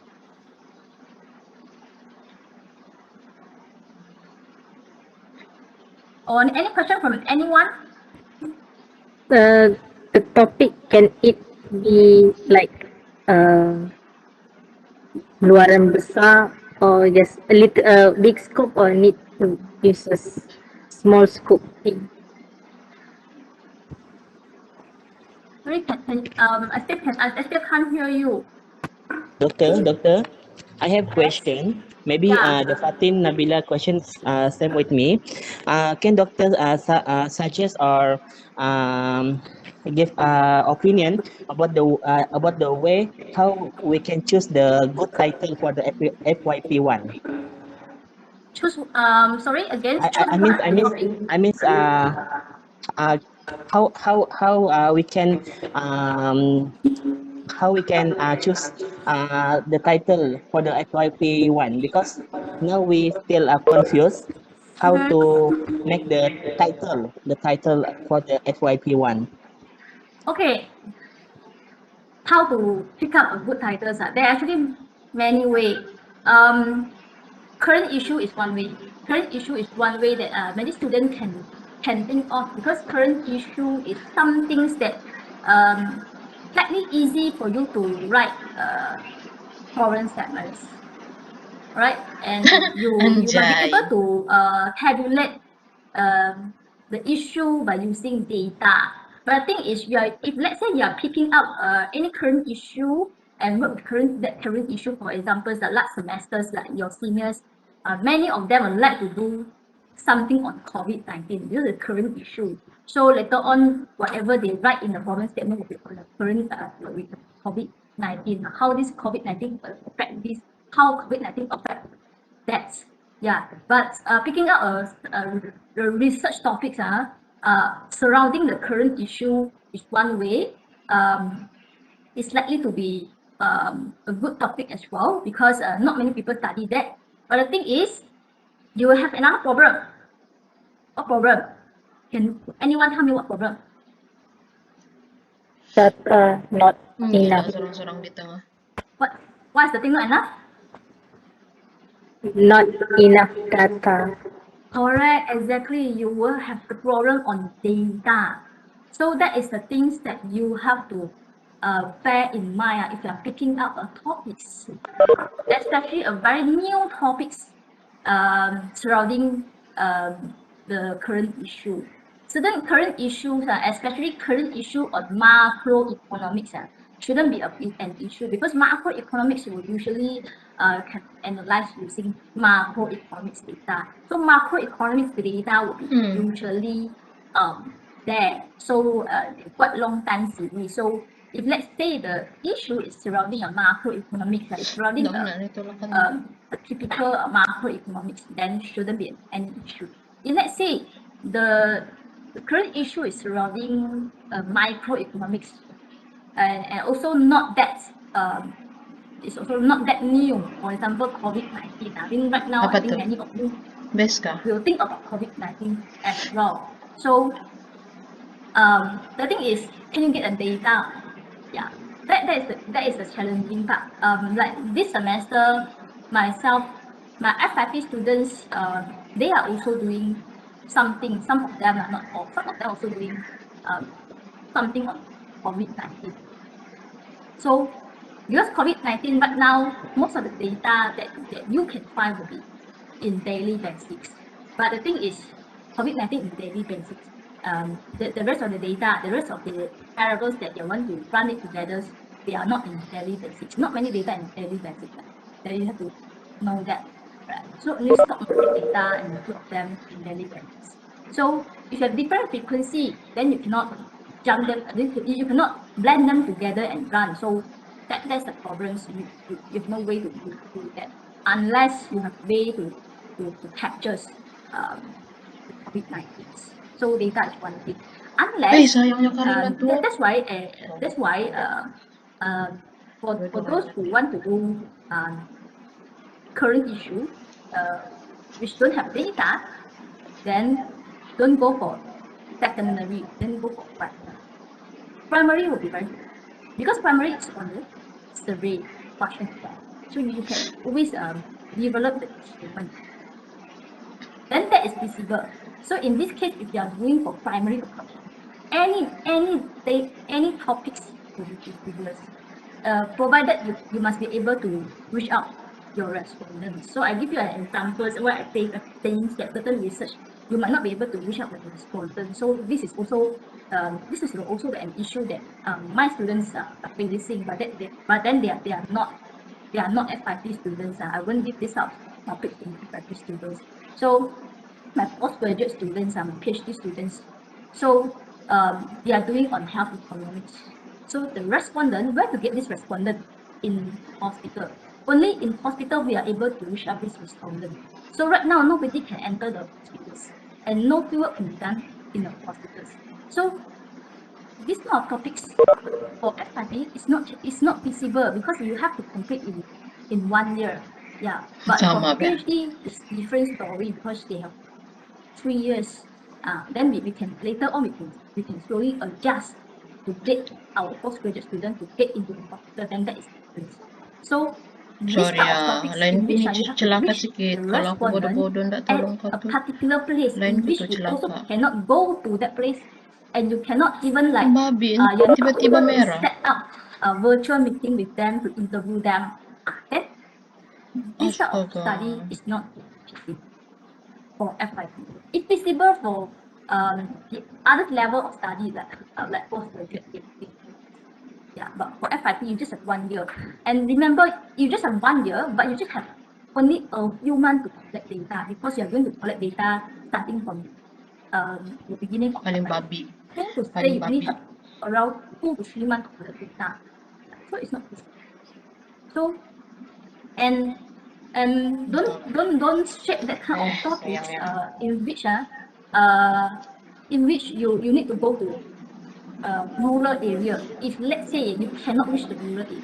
Or any question from anyone? The topic, can it be like luaran besar or just a little big scope, or need to use a small scope thing? Sorry, I still can't hear you. Doctor, I have question. Maybe Yeah. the Fatin Nabila questions same with me. Can doctor suggest or give opinion about the way how we can choose the good title for the FYP1? Sorry again. I, I, Choose I mean what? I mean I mean uh, how we can um how we can choose the title for the FYP1, because now we still are confused how Mhm. to make the title for the FYP1. Okay. How to pick up a good titles? There are actually many ways. Current issue is one way. Current issue is one way that many students can think of, because current issue is some things that slightly easy for you to write foreign statements, right? And you might be Anjay. able to tabulate the issue by using data. But the thing is, if let's say you are picking up any current issue and work with that current issue, for example, the last semesters, like your seniors, many of them would like to do something on COVID-19. This is a current issue. So later on, whatever they write in the foreign statement will be on the current COVID-19. How this COVID-19 will affect this, how COVID-19 affect that. Yeah, but picking up a research topics surrounding the current issue is one way. It's likely to be a good topic as well, because not many people study that. But the thing is, you will have another problem. What problem? Can anyone tell me what problem? Data not Gila, enough. sorang-sorang di tengah. What's the thing not enough? Not enough data. Correct, exactly. You will have the problem on data. So that is the things that you have to bear in mind if you are picking up a topics, especially a very new topics surrounding the current issue. Certain current issues, especially current issue of macroeconomics, shouldn't be an issue, because macroeconomics will usually can analyze using macroeconomics data. So macroeconomics data will be usually there. So quite long time series. So if let's say the issue is surrounding a macroeconomics, like surrounding Nggak kena ditolakkan. a typical macroeconomics, then shouldn't be any issue. If let's say the current issue is surrounding microeconomics, and also not that it's also not that new. For example, COVID-19. I think right now, Apa I think tuh? many of you Best kah? will think about COVID-19 as well. So the thing is, can you get the data? Yeah, that is the challenging part. Like this semester, myself, my FIP students, they are also doing something. Some of them are not all. Some of them also doing something on COVID-19. So because COVID-19 right now, most of the data that you can find will be in daily basics. But the thing is, COVID-19 in daily basics. The rest of the data, the rest of the variables that you want to run it together, they are not in daily basics. Not many data in daily basics. Then you have to know that. Right? So only stock market data and two of them in daily basics. So if you have different frequency, then you cannot jump them. You cannot blend them together and run. So that's the problem. So you have no way to do that unless you have way to capture COVID-19. So data is one thing. Unless sayangnya Karina tuh. that's why for those who want to do current issue which don't have data, then don't go for secondary, then go for primary. Primary will be very good because primary is on the survey question. So you can always develop the instrument. Then that is visible. So in this case, if you are doing for primary question, any topics will be visible. Provided you must be able to reach out your respondents. So I give you an example where I take things that certain research you might not be able to reach out with the respondent. So this is also an issue that my students are facing, but then they are not FIP students. I won't give this out topic to FIP students. So my postgraduate students are my PhD students. So they are doing on health economics. So the respondent, where to get this respondent? In hospital. Only in hospital we are able to reach out this respondent. So right now nobody can enter the hospitals and no fieldwork can be done in the hospitals. So this kind of topics for FIP is not feasible because you have to complete in 1 year. Yeah. But Sama, for PhD it's different story because they have 3 years. Then we can later on we can slowly adjust to get our postgraduate students to get into the hospital, then that is different. So this Sorry type of ya, topics lain in ku which ni you have to celaka reach sikit. the Kalau aku respondent bodoh-bodoh ndak at tolong kau a tu. particular place Lain in ku which tu you also celaka. cannot go to that place and you cannot even like Babi, you're not tiba-tiba able to merah. set up a virtual meeting with them to interview them. Then this type of Astaga. study is not feasible for FIP. It's feasible for the other level of study like postgraduate. Yeah, but for FIP you just have 1 year. And remember, you just have 1 year, but you just have only a few months to collect data because you are going to collect data starting from the beginning of Paling FIP. babi. Then to say Paling you only babi. have around 2 to 3 months to collect data. So it's not feasible. So and don't shape that kind of topics in which you need to go to rural area. If let's say you cannot reach the rural area,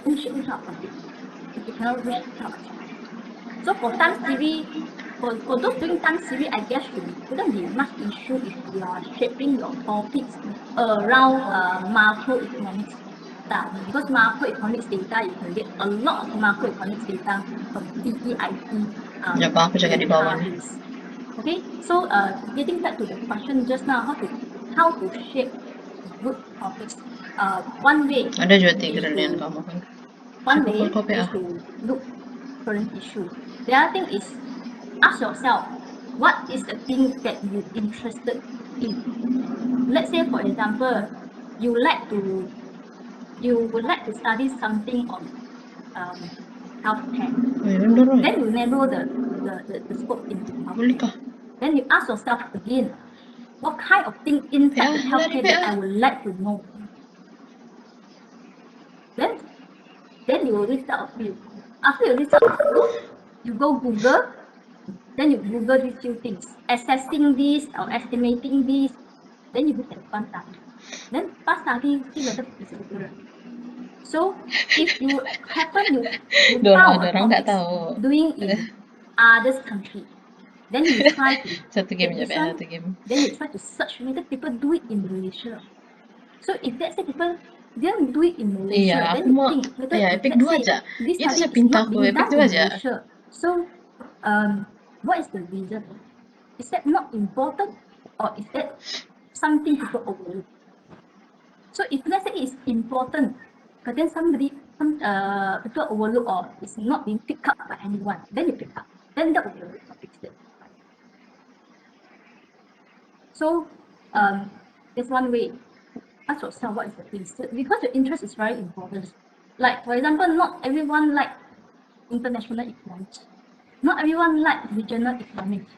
don't shape this kind of topic. If you cannot reach the kind of topic. So for time series, for those doing time series, I guess shouldn't be much issue if you are shaping your topics around macroeconomics study. Because macroeconomics data, you can get a lot of macroeconomics data from CEIP Ya, Pak, aku jaga di bawah nih. database. Okay, so getting back to the question just now, how to shape good topics. One way Ada juga is tigrelan to kamu kan. one Coba way call kopi is ah. to look current issue. The other thing is ask yourself, what is the thing that you interested in? Let's say for example, you would like to study something on healthcare. Ayun, Doroy. Then you narrow the scope into Boleh healthcare. kah? Then you ask yourself again, what kind of thing inside the PA, healthcare lari that PA. I would like to know? Then you will list out a few. After you list out a few, you go Google, then you Google these few things. Assessing this or estimating this, then you look at fund study. Then fund study, see whether it's accurate. So if you happen you found a Orang nggak topic tahu. doing in others country, then you try to Satu game get aja, this PA, one, satu game. then you try to search whether people do it in Malaysia. So if let's say people didn't do it in Malaysia, Iya, then aku you mau think whether ya if Epic let's 2 say aja. this Itu study saya is pinta not aku being Epic done 2 in aja. Malaysia. So What is the reason? Is that not important, or is that something people overlook? So if let's say it's important, but then some people overlook or it's not being picked up by anyone, then you pick up. Then that will be a topic that. So there's one way. Ask yourself what is the interest, because your interest is very important. Like for example, not everyone like international economics. Not everyone like regional economics.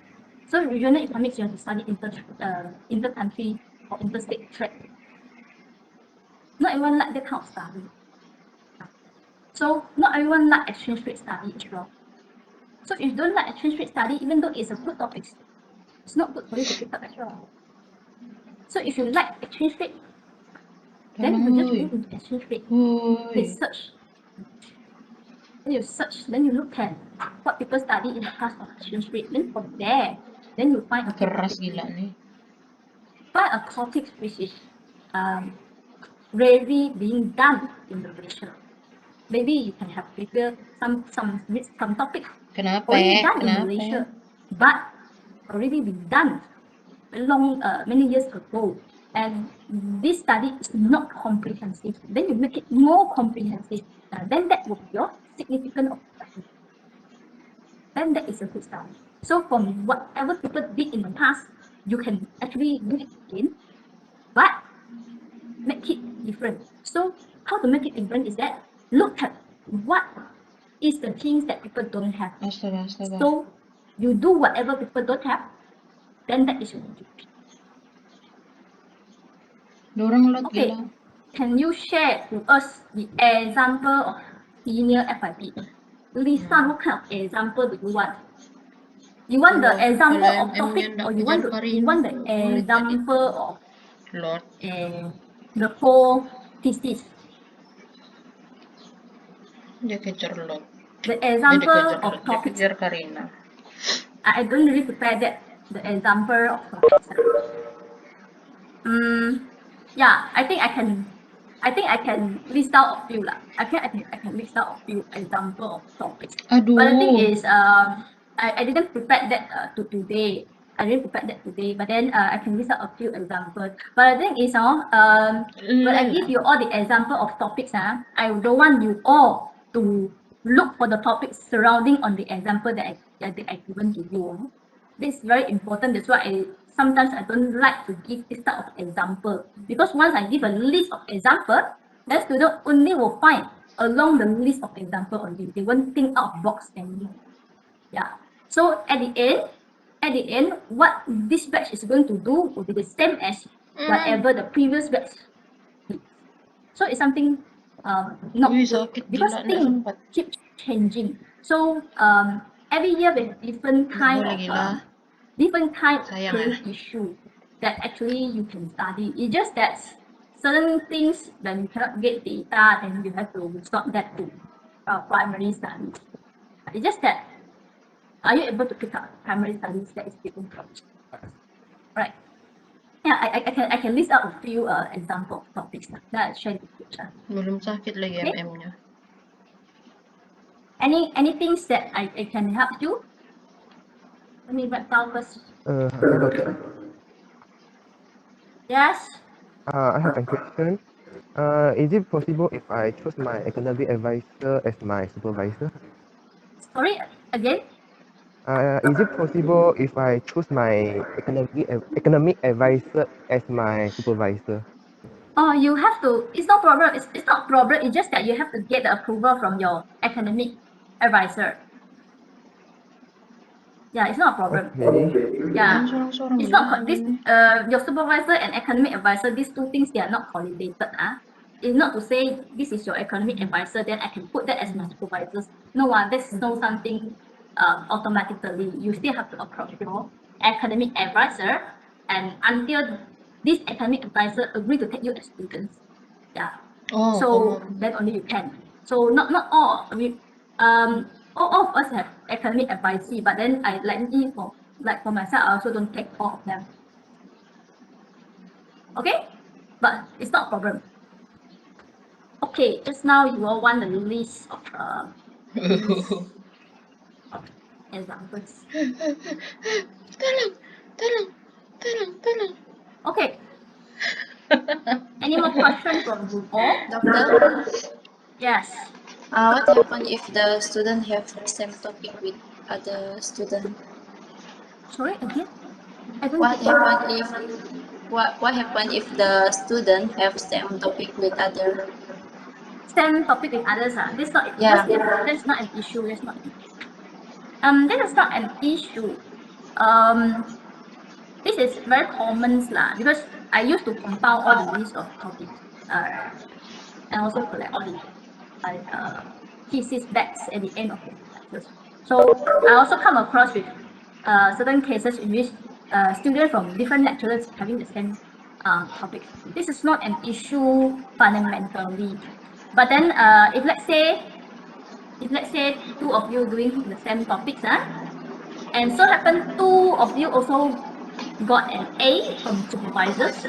So regional economics you have to study inter-country or interstate trade. Not everyone like that kind of study. So not everyone like exchange rate study as well. So if you don't like exchange rate study, even though it's a good topic, it's not good for you to pick up as well. So if you like exchange rate, then you just go into exchange rate. Research. Then you search, then you look at what people study in the past of exchange rate. Then from there, then you find a Keras gila nih. find a topic which is rarely being done in Malaysia. Maybe you can have bigger some topics Kenapa? already done in Kenapa? Malaysia, but already been done many years ago. And this study is not comprehensive. Then you make it more comprehensive. Then that will be your significant objective. Then that is a good study. So from whatever people did in the past, you can actually do it again, but make it different. So how to make it different is that look at what is the things that people don't have. Astaga. So you do whatever people don't have, then that is your objective. Dorang lot Okay, gila. can you share to us the example of senior FYP? Lisa, what kind of example do you want? You want the Kalau- example kalau of topic, MM-nya or ndak you want kejar the Karina, example of Lot. the whole thesis? Dia kejar Lot. The Dia example dikejar of Lot. Dia topics. kejar Karina. I don't really prepare that, the example of topics. Yeah, I think I can list out a few lah. I can list out a few example of topics. Aduh. But the thing is, I didn't prepare that to today. I didn't prepare that today. But then I can list out a few examples. But the thing is, when I give you all the example of topics, I don't want you all to look for the topics surrounding on the example that I given to you. This is very important. That's why sometimes I don't like to give this type of example, because once I give a list of example, then student only will find along the list of example only. They won't think out of box anymore. Yeah. So at the end, what this batch is going to do will be the same as whatever the previous batch did. So it's something not Uy, good, sakit because gila, nggak things sempat. keep changing. So every year we have different kind boleh of gila. different kind of Sayang current issue that actually you can study. It's just that certain things when you cannot get data, then you have to resort that to primary studies. It's just that, are you able to pick up primary studies that is different from right? Yeah, I can list out a few example of topics that I share with you. Belum sakit lagi Okay. MM-nya. Any things that I can help you? Let me write down first. Hello, doctor. Yes. I have a question. Is it possible if I choose my academic advisor as my supervisor? Sorry, again. Is it possible if I choose my academic advisor as my supervisor? Oh, you have to. It's not problem. It's not problem. It's just that you have to get the approval from your academic advisor. Yeah, it's not a problem. Okay. Yeah, Sorang-sorang it's gila not this. MM. Your supervisor and academic advisor. These two things, they are not correlated. It's not to say this is your academic advisor, then I can put that as my supervisors. No, that's no something automatically. You still have to approach your academic advisor, and until this academic advisor agree to take you as students. Yeah. Oh, So then only you can. So not all. I mean, all of us have academic advisee, but then for myself, I also don't take all of them. Okay, but it's not a problem. Okay, just now you all want the list of examples. Tolong. Okay. Any more questions from you all? Doctor, Yes. what happen if the student have same topic with other student? Sorry, again? I don't What get happen if what happen if the student have same topic with other? same topic with others. This not Yeah. that's not an issue. That's not an issue. This is not an issue. This is very common lah because I used to compile all the list of topics and also collect all the thesis backs at the end of the lectures. So I also come across with certain cases in which students from different lecturers having the same topic. This is not an issue fundamentally, but then if let's say two of you doing the same topics, and so happen two of you also got an A from supervisors,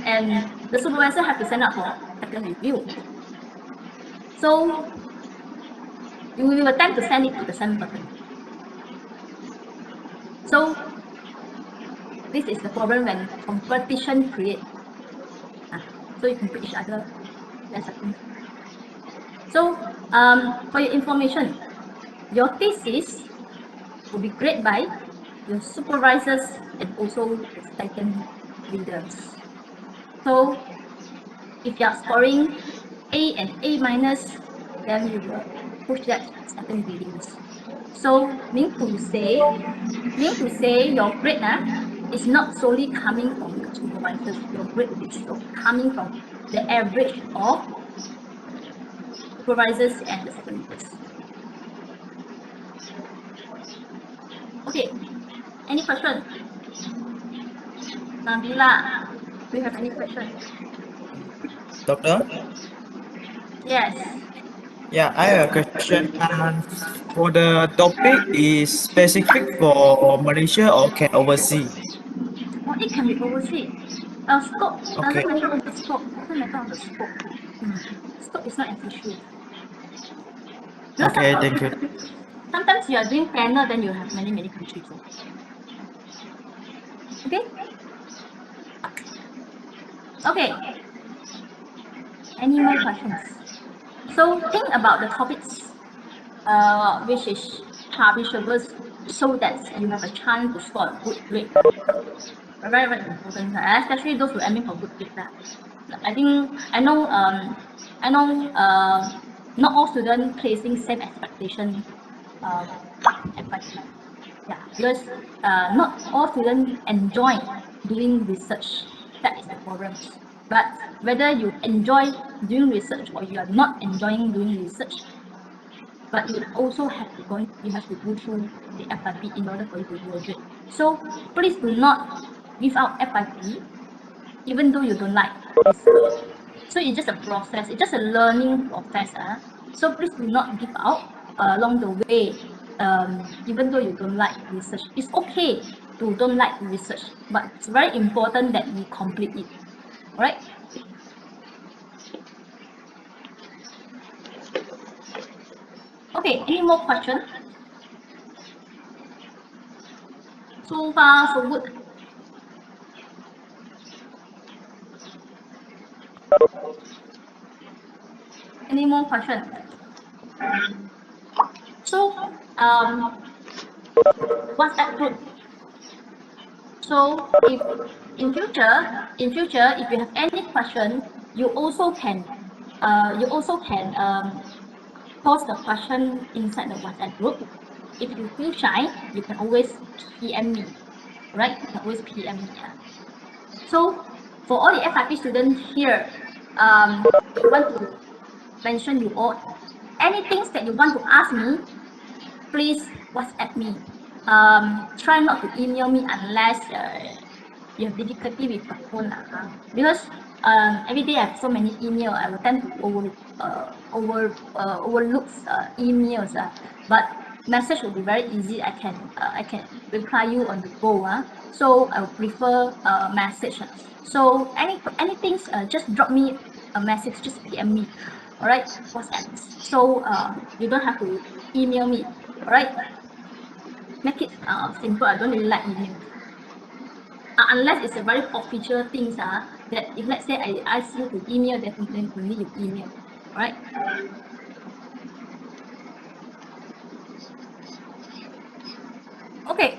and the supervisor have to send up for second review. So you will attempt to send it to the same person. So this is the problem when competition creates. So you compete each other. That's the thing. So for your information, your thesis will be graded by your supervisors and also the second readers. So if you are scoring A and A minus, then you will push that to second readings. So mean to say your grade is not solely coming from the supervisors. Your grade is coming from the average of supervisors and the second readers. Okay, any question? Nabila, do you have any question? Doctor? Yes. Yeah, I have a question. For the topic is specific for Malaysia or can oversee? Or it can be overseas. Scope doesn't Okay. matter on the scope. Doesn't matter on the scope. Scope is not an issue. Because Okay, thank you. sometimes you are doing panel, then you have many countries. Okay. Okay. Any more questions? So think about the topics, which is publishable, so that you have a chance to score a good grade. Very important, especially those who aiming for good grades. I know not all students placing same expectation at first. Yeah, because not all students enjoy doing research. That is the problem. But whether you enjoy doing research or you are not enjoying doing research, but you also have to go through the FYP in order for you to graduate. So please do not give out FYP even though you don't like research. So it's just a process, it's just a learning process. So please do not give out along the way, even though you don't like research. It's okay to don't like research, but it's very important that you complete it. Alright? Okay, any more questions? So far, so good. Any more questions? So, WhatsApp group. So, if in future, if you have any question, you also can post the question inside the WhatsApp group. If you feel shy, you can always PM me, right? You can always PM me. So, for all the FIP students here, I want to mention you all. Anything that you want to ask me, please WhatsApp me. Try not to email me unless you have difficulty with the phone. Because every day I have so many emails, I will tend to overlook emails. But message will be very easy. I can reply you on the go. So I would prefer message. So anything, just drop me a message, just PM me. Alright, WhatsApp. So you don't have to email me. Alright. make it simple. I don't really like email. Unless it's a very official things that if let's say I ask you to email, definitely you email, right? Okay.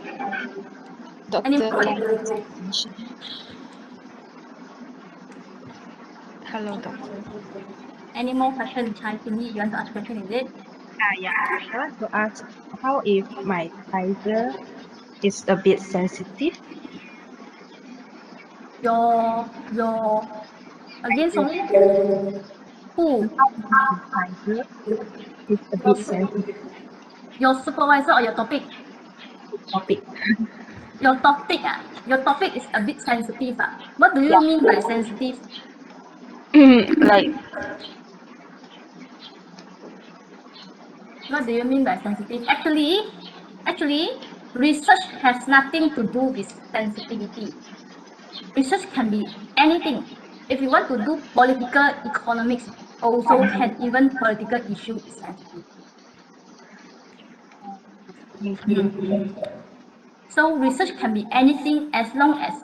Any Doctor, more? hello, doctor. Any more questions, Chai Tinny? You want to ask question, is it? Yeah, I want to ask, how if my tiger is a bit sensitive? Your again, sorry. Who? Tiger is a bit sensitive Your supervisor or your topic? topic. Your topic your topic is a bit sensitive What do you mean by sensitive? Like, What do you mean by sensitive? Actually, research has nothing to do with sensitivity. Research can be anything. If you want to do political economics, also can even political issue is sensitive. So research can be anything as long as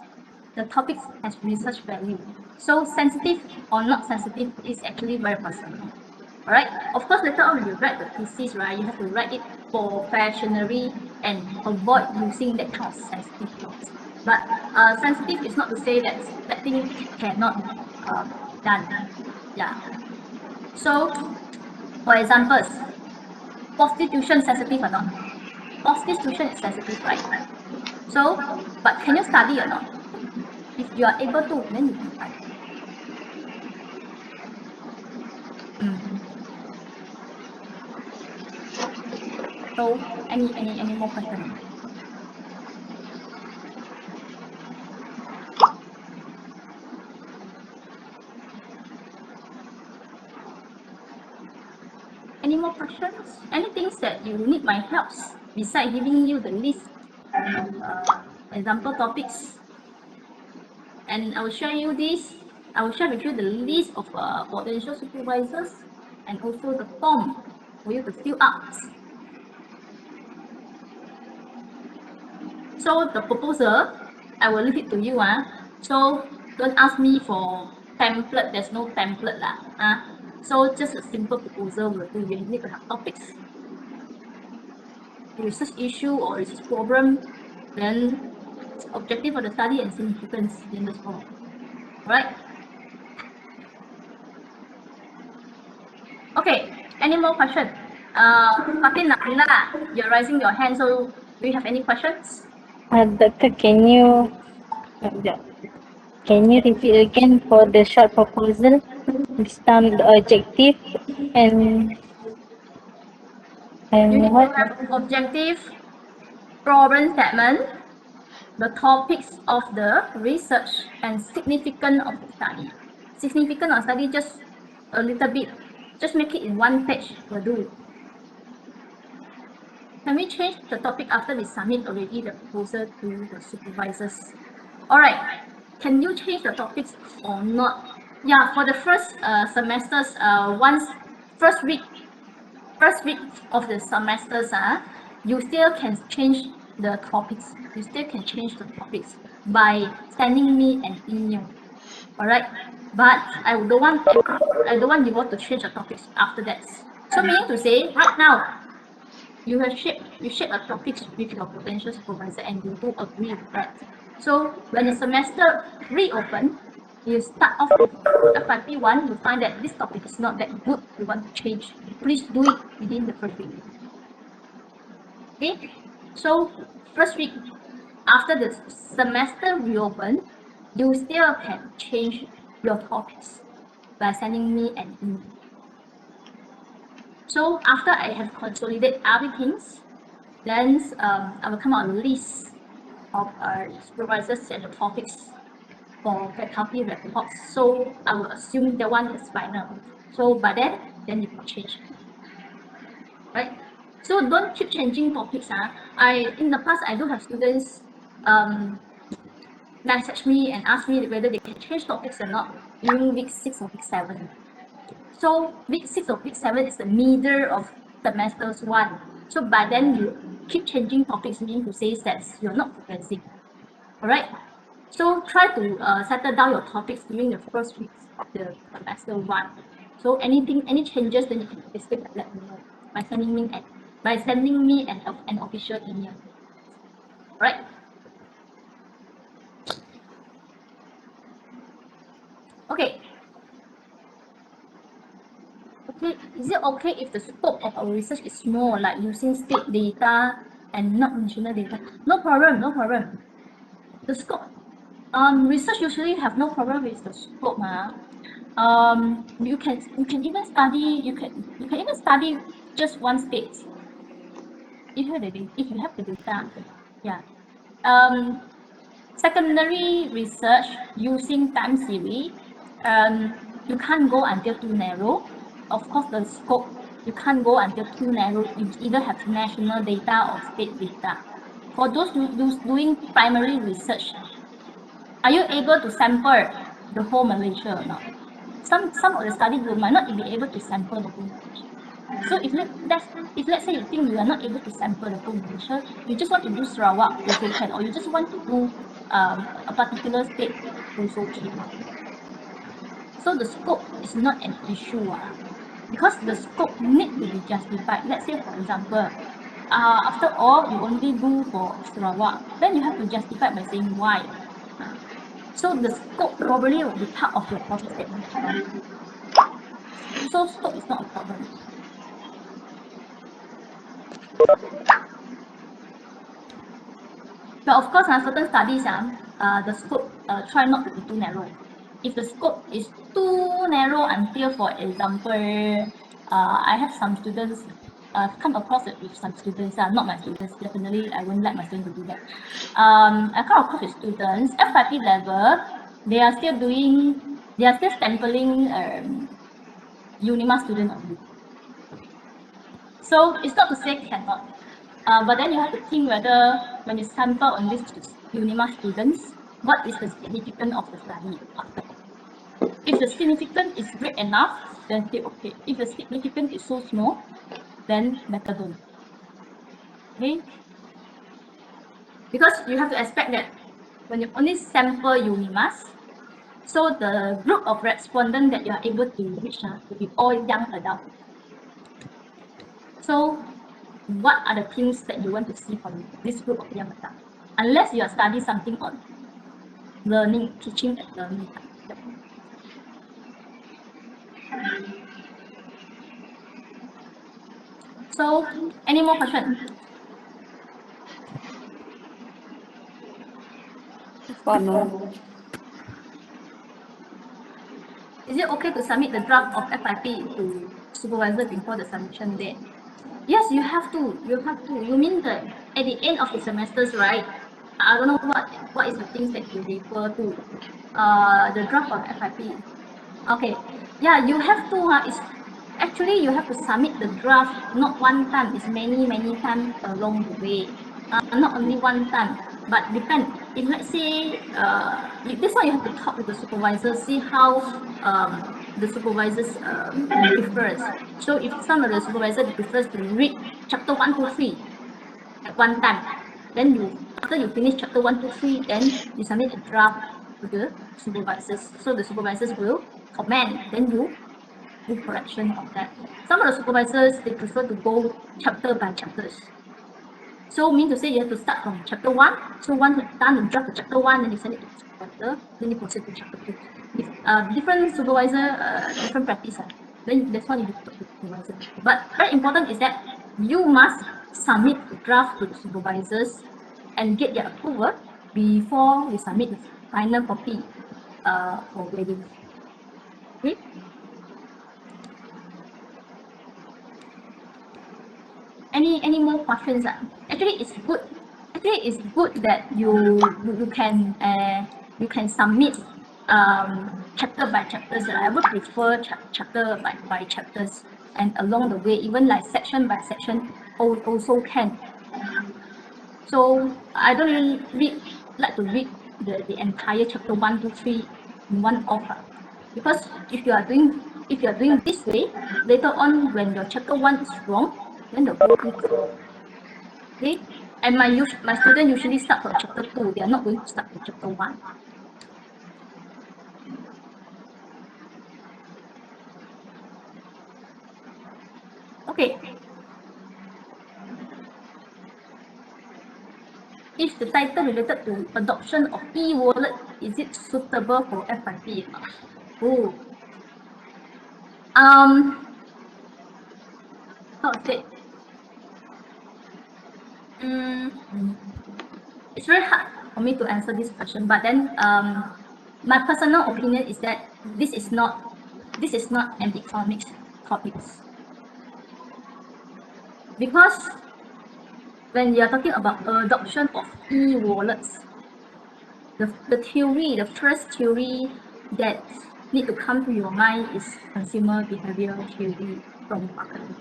the topic has research value. So sensitive or not sensitive is actually very personal. Alright, of course later on when you write the thesis, right, you have to write it professionally and avoid using that kind of sensitive words. But sensitive is not to say that that thing cannot be done. Yeah. So, for examples, prostitution sensitive or not? Prostitution is sensitive, right? So, but can you study or not? If you are able to, then you can study. So, any more questions? Any more questions? Anything that you need my help besides giving you the list of example topics? And I will share you this. I will share with you the list of potential supervisors and also the form for you to fill up. So the proposal, I will leave it to you. So don't ask me for template. There's no template lah. So just a simple proposal will do. You need to have topics, research issue or research problem, then objective of the study and significance in the form. Right? Okay. Any more questions? Fatin, Nabila, you're raising your hand. So do you have any questions? Doctor, can you repeat again for the short proposal? This time the objective and You need what? to have objective, problem statement, the topics of the research, and significance of the study. Significance of study, just a little bit. Just make it in one page will do. Can we change the topic after we submit already the proposal to the supervisors? Alright, can you change the topics or not? Yeah, for the first semesters, first week of the semesters, you still can change the topics. You still can change the topics by sending me an email. Alright, but I don't want you all to change the topics after that. So meaning to say, right now, you shape a topic with your potential supervisor and you do agree with that. So when the semester reopen, you start off with FYP 1, you find that this topic is not that good, you want to change. Please do it within the first week. Okay? So first week after the semester reopen, you still can change your topics by sending me an email. So after I have consolidated everything, then I will come out a list of supervisors and the topics for faculty reports. So I will assume that one is final. So by then you can change. Right? So don't keep changing topics. In the past I do have students message me and ask me whether they can change topics or not during week 6 or week 7. So week 6 or week 7 is the middle of semesters 1. So by then keep changing topics means to say that you're not progressing. All right. So try to settle down your topics during the first weeks of the semester one. So any changes, then you can basically let me know by sending me an official email. All right. Okay. Okay, is it okay if the scope of our research is small, like using state data and not national data? No problem, no problem. The scope, research usually have no problem with the scope. You can even study just one state if you have the data. Yeah. Secondary research using time series, you can't go until too narrow. Of course, the scope, you can't go until too narrow. You either have national data or state data. For those doing primary research, are you able to sample the whole Malaysia or not? Some of the study group might not be able to sample the whole Malaysia. So if let's say you think you are not able to sample the whole Malaysia, you just want to do Sarawak also can, or you just want to do a particular state also can. So the scope is not an issue, because the scope need to be justified. Let's say for example, after all you only do for Sarawak, then you have to justify by saying why. So the scope probably will be part of your project statement. So scope is not a problem. But of course, certain studies, the scope try not to be too narrow. If the scope is too narrow until, for example, I have some students, I've come across it with some students, not my students, definitely I won't let my students do that. I come across with students, FYP level, they are still sampling UNIMA student only. So it's not to say cannot. But then you have to think whether when you sample on these UNIMA students, what is the significance of the study after? If the significance is great enough, then still okay. If the significance is so small, then better don't. Okay? Because you have to expect that when you only sample UNIMAs, so the group of respondents that you are able to reach will be all young adults. So what are the things that you want to see from this group of young adults? Unless you are studying something on learning, teaching and learning. So, any more questions? No. Is it okay to submit the draft of FYP to supervisor before the submission date? Yes, you have to. You have to. You mean that at the end of the semesters, right? I don't know what is the things that you refer to. The draft of FYP. Okay. Yeah, you have to. It's actually you have to submit the draft not one time. It's many times along the way. Not only one time, but depend. If let's say this one you have to talk with the supervisor, see how the supervisors prefers. So if some of the supervisor prefers to read chapter 1, 2, 3 at one time, then after you finish chapter 1, 2, 3, then you submit a draft to the supervisors. So the supervisors will comment, then you do correction of that. Some of the supervisors, they prefer to go chapter by chapters. So mean to say you have to start from chapter 1. So once you've done, you draft the chapter 1, then you send it to the supervisor, then you proceed to chapter 2. If different supervisor, different practice, then that's why you have to talk to the supervisor. But very important is that you must submit the draft to the supervisors and get their approval before you submit the final copy for grading. Okay? Any more questions? Actually, it's good. Actually, it's good that you can submit chapter by chapters. I would prefer chapter by chapters, and along the way, even like section by section, also can. So I don't really like to read the entire chapter 1, 2, 3 in one off, because if you are doing this way, later on when your chapter 1 is wrong, then the whole thing is wrong. Okay, and my student usually start from chapter 2. They are not going to start from chapter 1. Okay. Is the title related to adoption of e-wallet? Is it suitable for FYP? Oh, how to say? It's very hard for me to answer this question, but then my personal opinion is that this is not an economics topic, because when you're talking about adoption of e-wallets, the first theory that need to come to your mind is consumer behavior theory from marketing.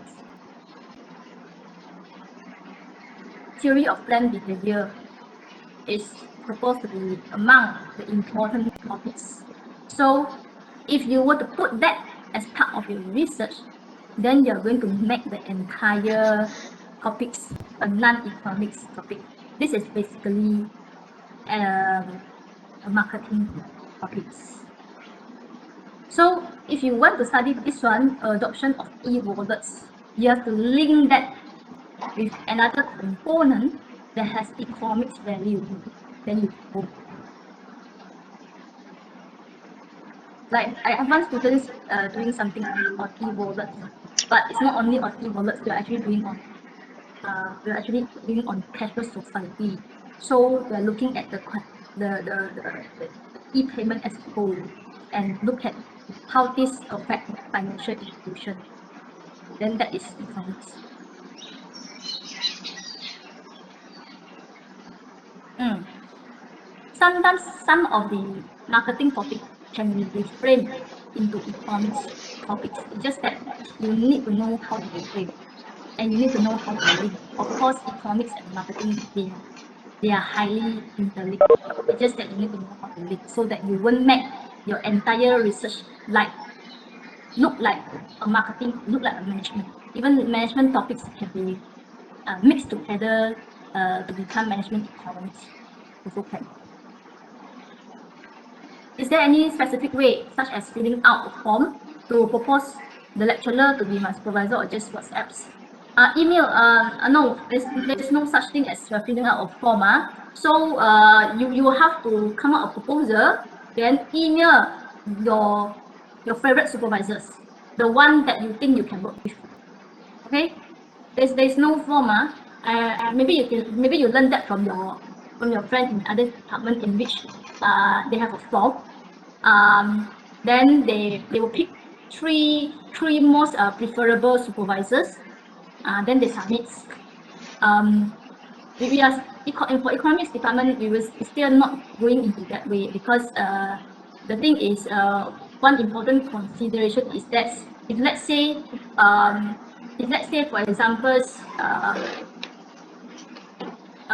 Theory of planned behavior is supposed to be among the important topics. So if you were to put that as part of your research, then you're going to make the entire topics a non-economics topic. This is basically a marketing topics. So if you want to study this one, adoption of e-wallets, you have to link that with another component that has economics value. Then you go. Like I have one students doing something on e-wallets, but it's not only on e-wallets. We're actually doing on cashless society. So we're looking at the e-payment as a whole and look at how this affect financial inclusion. Then that is economics. Sometimes some of the marketing topics can be reframed into economics topics. It's just that you need to know how to reframe and you need to know how to link. Of course, economics and marketing, they are highly interlinked. It's just that you need to know how to link so that you won't make your entire research look like a marketing, look like a management. Even management topics can be mixed together to become management economics. Also can. Is there any specific way, such as filling out a form, to propose the lecturer to be my supervisor, or just WhatsApps? Email, no, there's no such thing as filling out a form. So you will have to come up a proposal, then email your favorite supervisors, the one that you think you can work with. Okay, there's no form. Maybe you learn that from your friend in other department in which they have a form. Then they will pick three most preferable supervisors. Then they submit. We are for economics department, we will still not going into that way, because the thing is one important consideration is that if let's say for example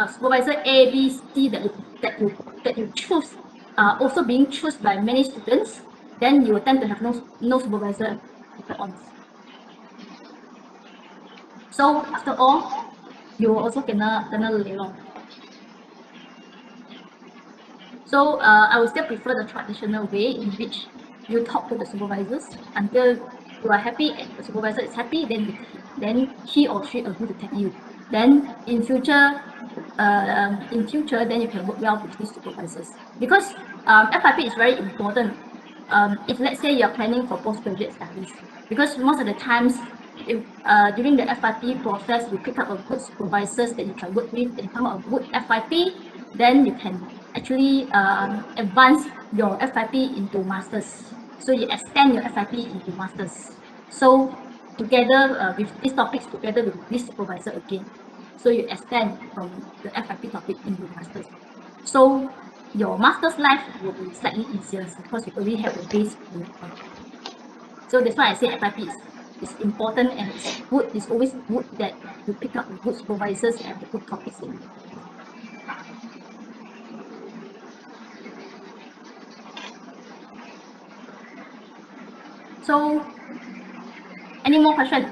supervisor A, B, C that you choose also being chosen by many students, then you will tend to have no supervisor on. So after all, you also kena lay off. So I would still prefer the traditional way in which you talk to the supervisors until you are happy and the supervisor is happy, then he or she agree to take you. Then in future, then you can work well with these supervisors, because FYP is very important. If let's say you're planning for postgraduate studies, because most of the times if during the FYP process you pick up a good supervisors that you can work with and come up with good FYP, then you can actually advance your FYP into masters. So you extend your FYP into masters. So together with these topics, together with this supervisor again, so you extend from the FYP topic into masters. So your master's life will be slightly easier because you already have a base. So that's why I say FYP is important, and it's good. It's always good that you pick up good supervisors and the good topics in. So, any more questions?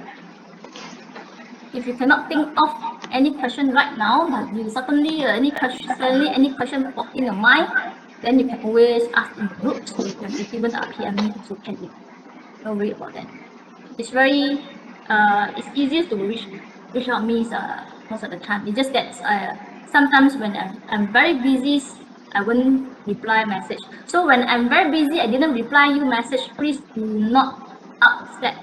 if you cannot think of any question right now, but you suddenly any question pop in your mind, then you can always ask in the groups. You can even PM me also can. Don't worry about that. It's very it's easiest to reach out me most of the time. It's just that sometimes when I'm very busy, I won't reply message. So when I'm very busy, I didn't reply you message. Please do not upset.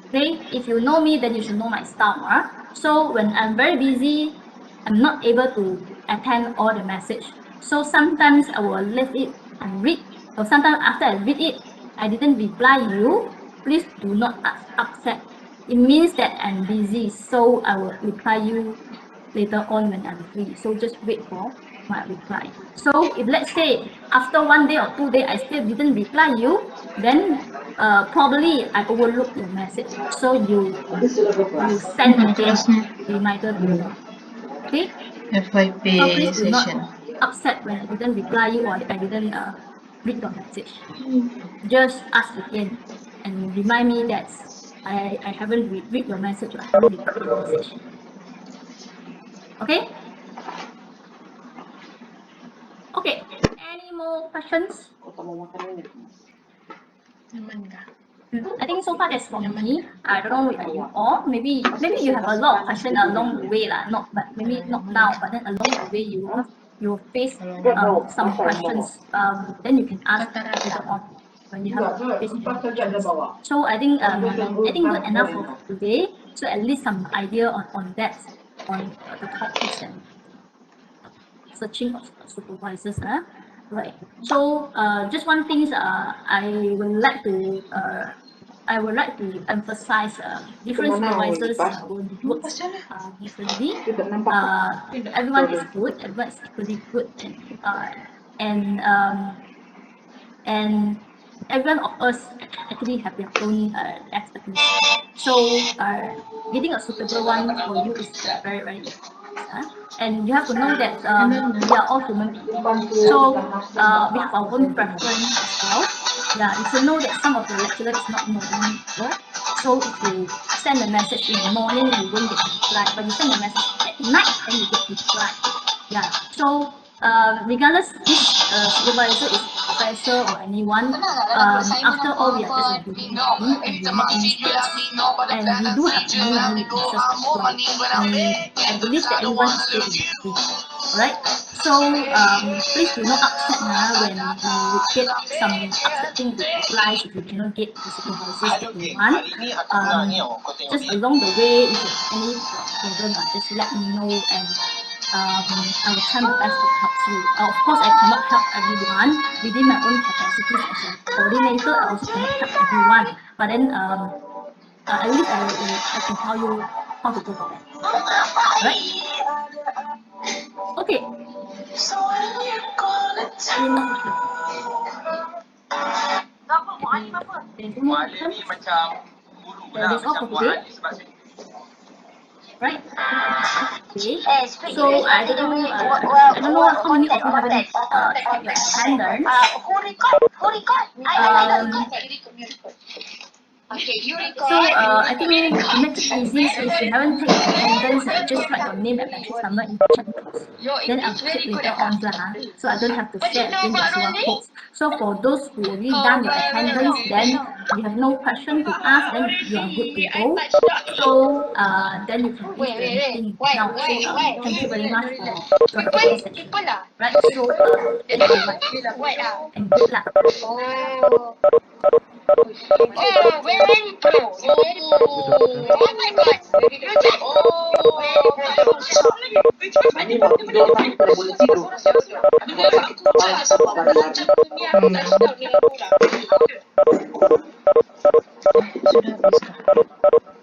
Okay, if you know me, then you should know my style. So when I'm very busy, I'm not able to attend all the message. So sometimes I will leave it and read. Or sometimes after I read it, I didn't reply you. Please do not upset. It means that I'm busy, so I will reply you later on when I'm free. So just wait for my reply. So if let's say after 1 day or 2 days I still didn't reply you, then probably I overlooked your message. So you send again reminder to me. Okay? FYP So please do not session. upset when I didn't reply you or I didn't read your message. Just ask again and remind me that I haven't read your message or I haven't replied your message. Okay? Okay. Any more questions? I think so far that's from me. I don't know with you all. Maybe you have a lot of questions along the way lah. Not but maybe not now, but then along the way you will face some questions. Then you can ask later on when you have face any questions. So I think good enough for today. So at least some idea on that on the topics and searching of supervisors. Right. So just one thing I would like to emphasize different supervisors will work differently. Everyone is good, everyone is equally good, and everyone of us actually have their own expertise. So getting a suitable one for you is very very important. And you have to know that we are all human beings. So we have our own preference as well. Yeah, you should know that some of the lecturer is not morning people. So if you send a message in the morning, you won't get reply. But you send a message at night, then you get reply. Yeah. So regardless which supervisor is professor or anyone, after all we are just a human being and we make mistakes and we do have many weaknesses as well. I believe that everyone is still human being. Alright? So please do not upset when you get some upsetting replies if you cannot get the supervisors that you want. Just along the way, if you have any problem, just let me know and I will try my best to help you. Of course, I cannot help everyone within my own capacities as a coordinator. I also cannot help everyone, but then at least I can tell you how to go about that. Right? Okay. Any more questions? There's no more questions? That's all for today. Right? Okay. So I don't know how many of you haven't checked your attendance. So I think to make it easy, if you haven't taken attendance, just write your name and matric number in the chat box. Then I'll click later on so I don't have to share again the QR codes. So for those who already done your attendance, then you have no question to ask, then you are good to go. So then you can leave the meeting now. So thank you very much for joining this session. Right? So thank you very much and good luck. Oh, very pro. Oh my god. Sudah habis kah?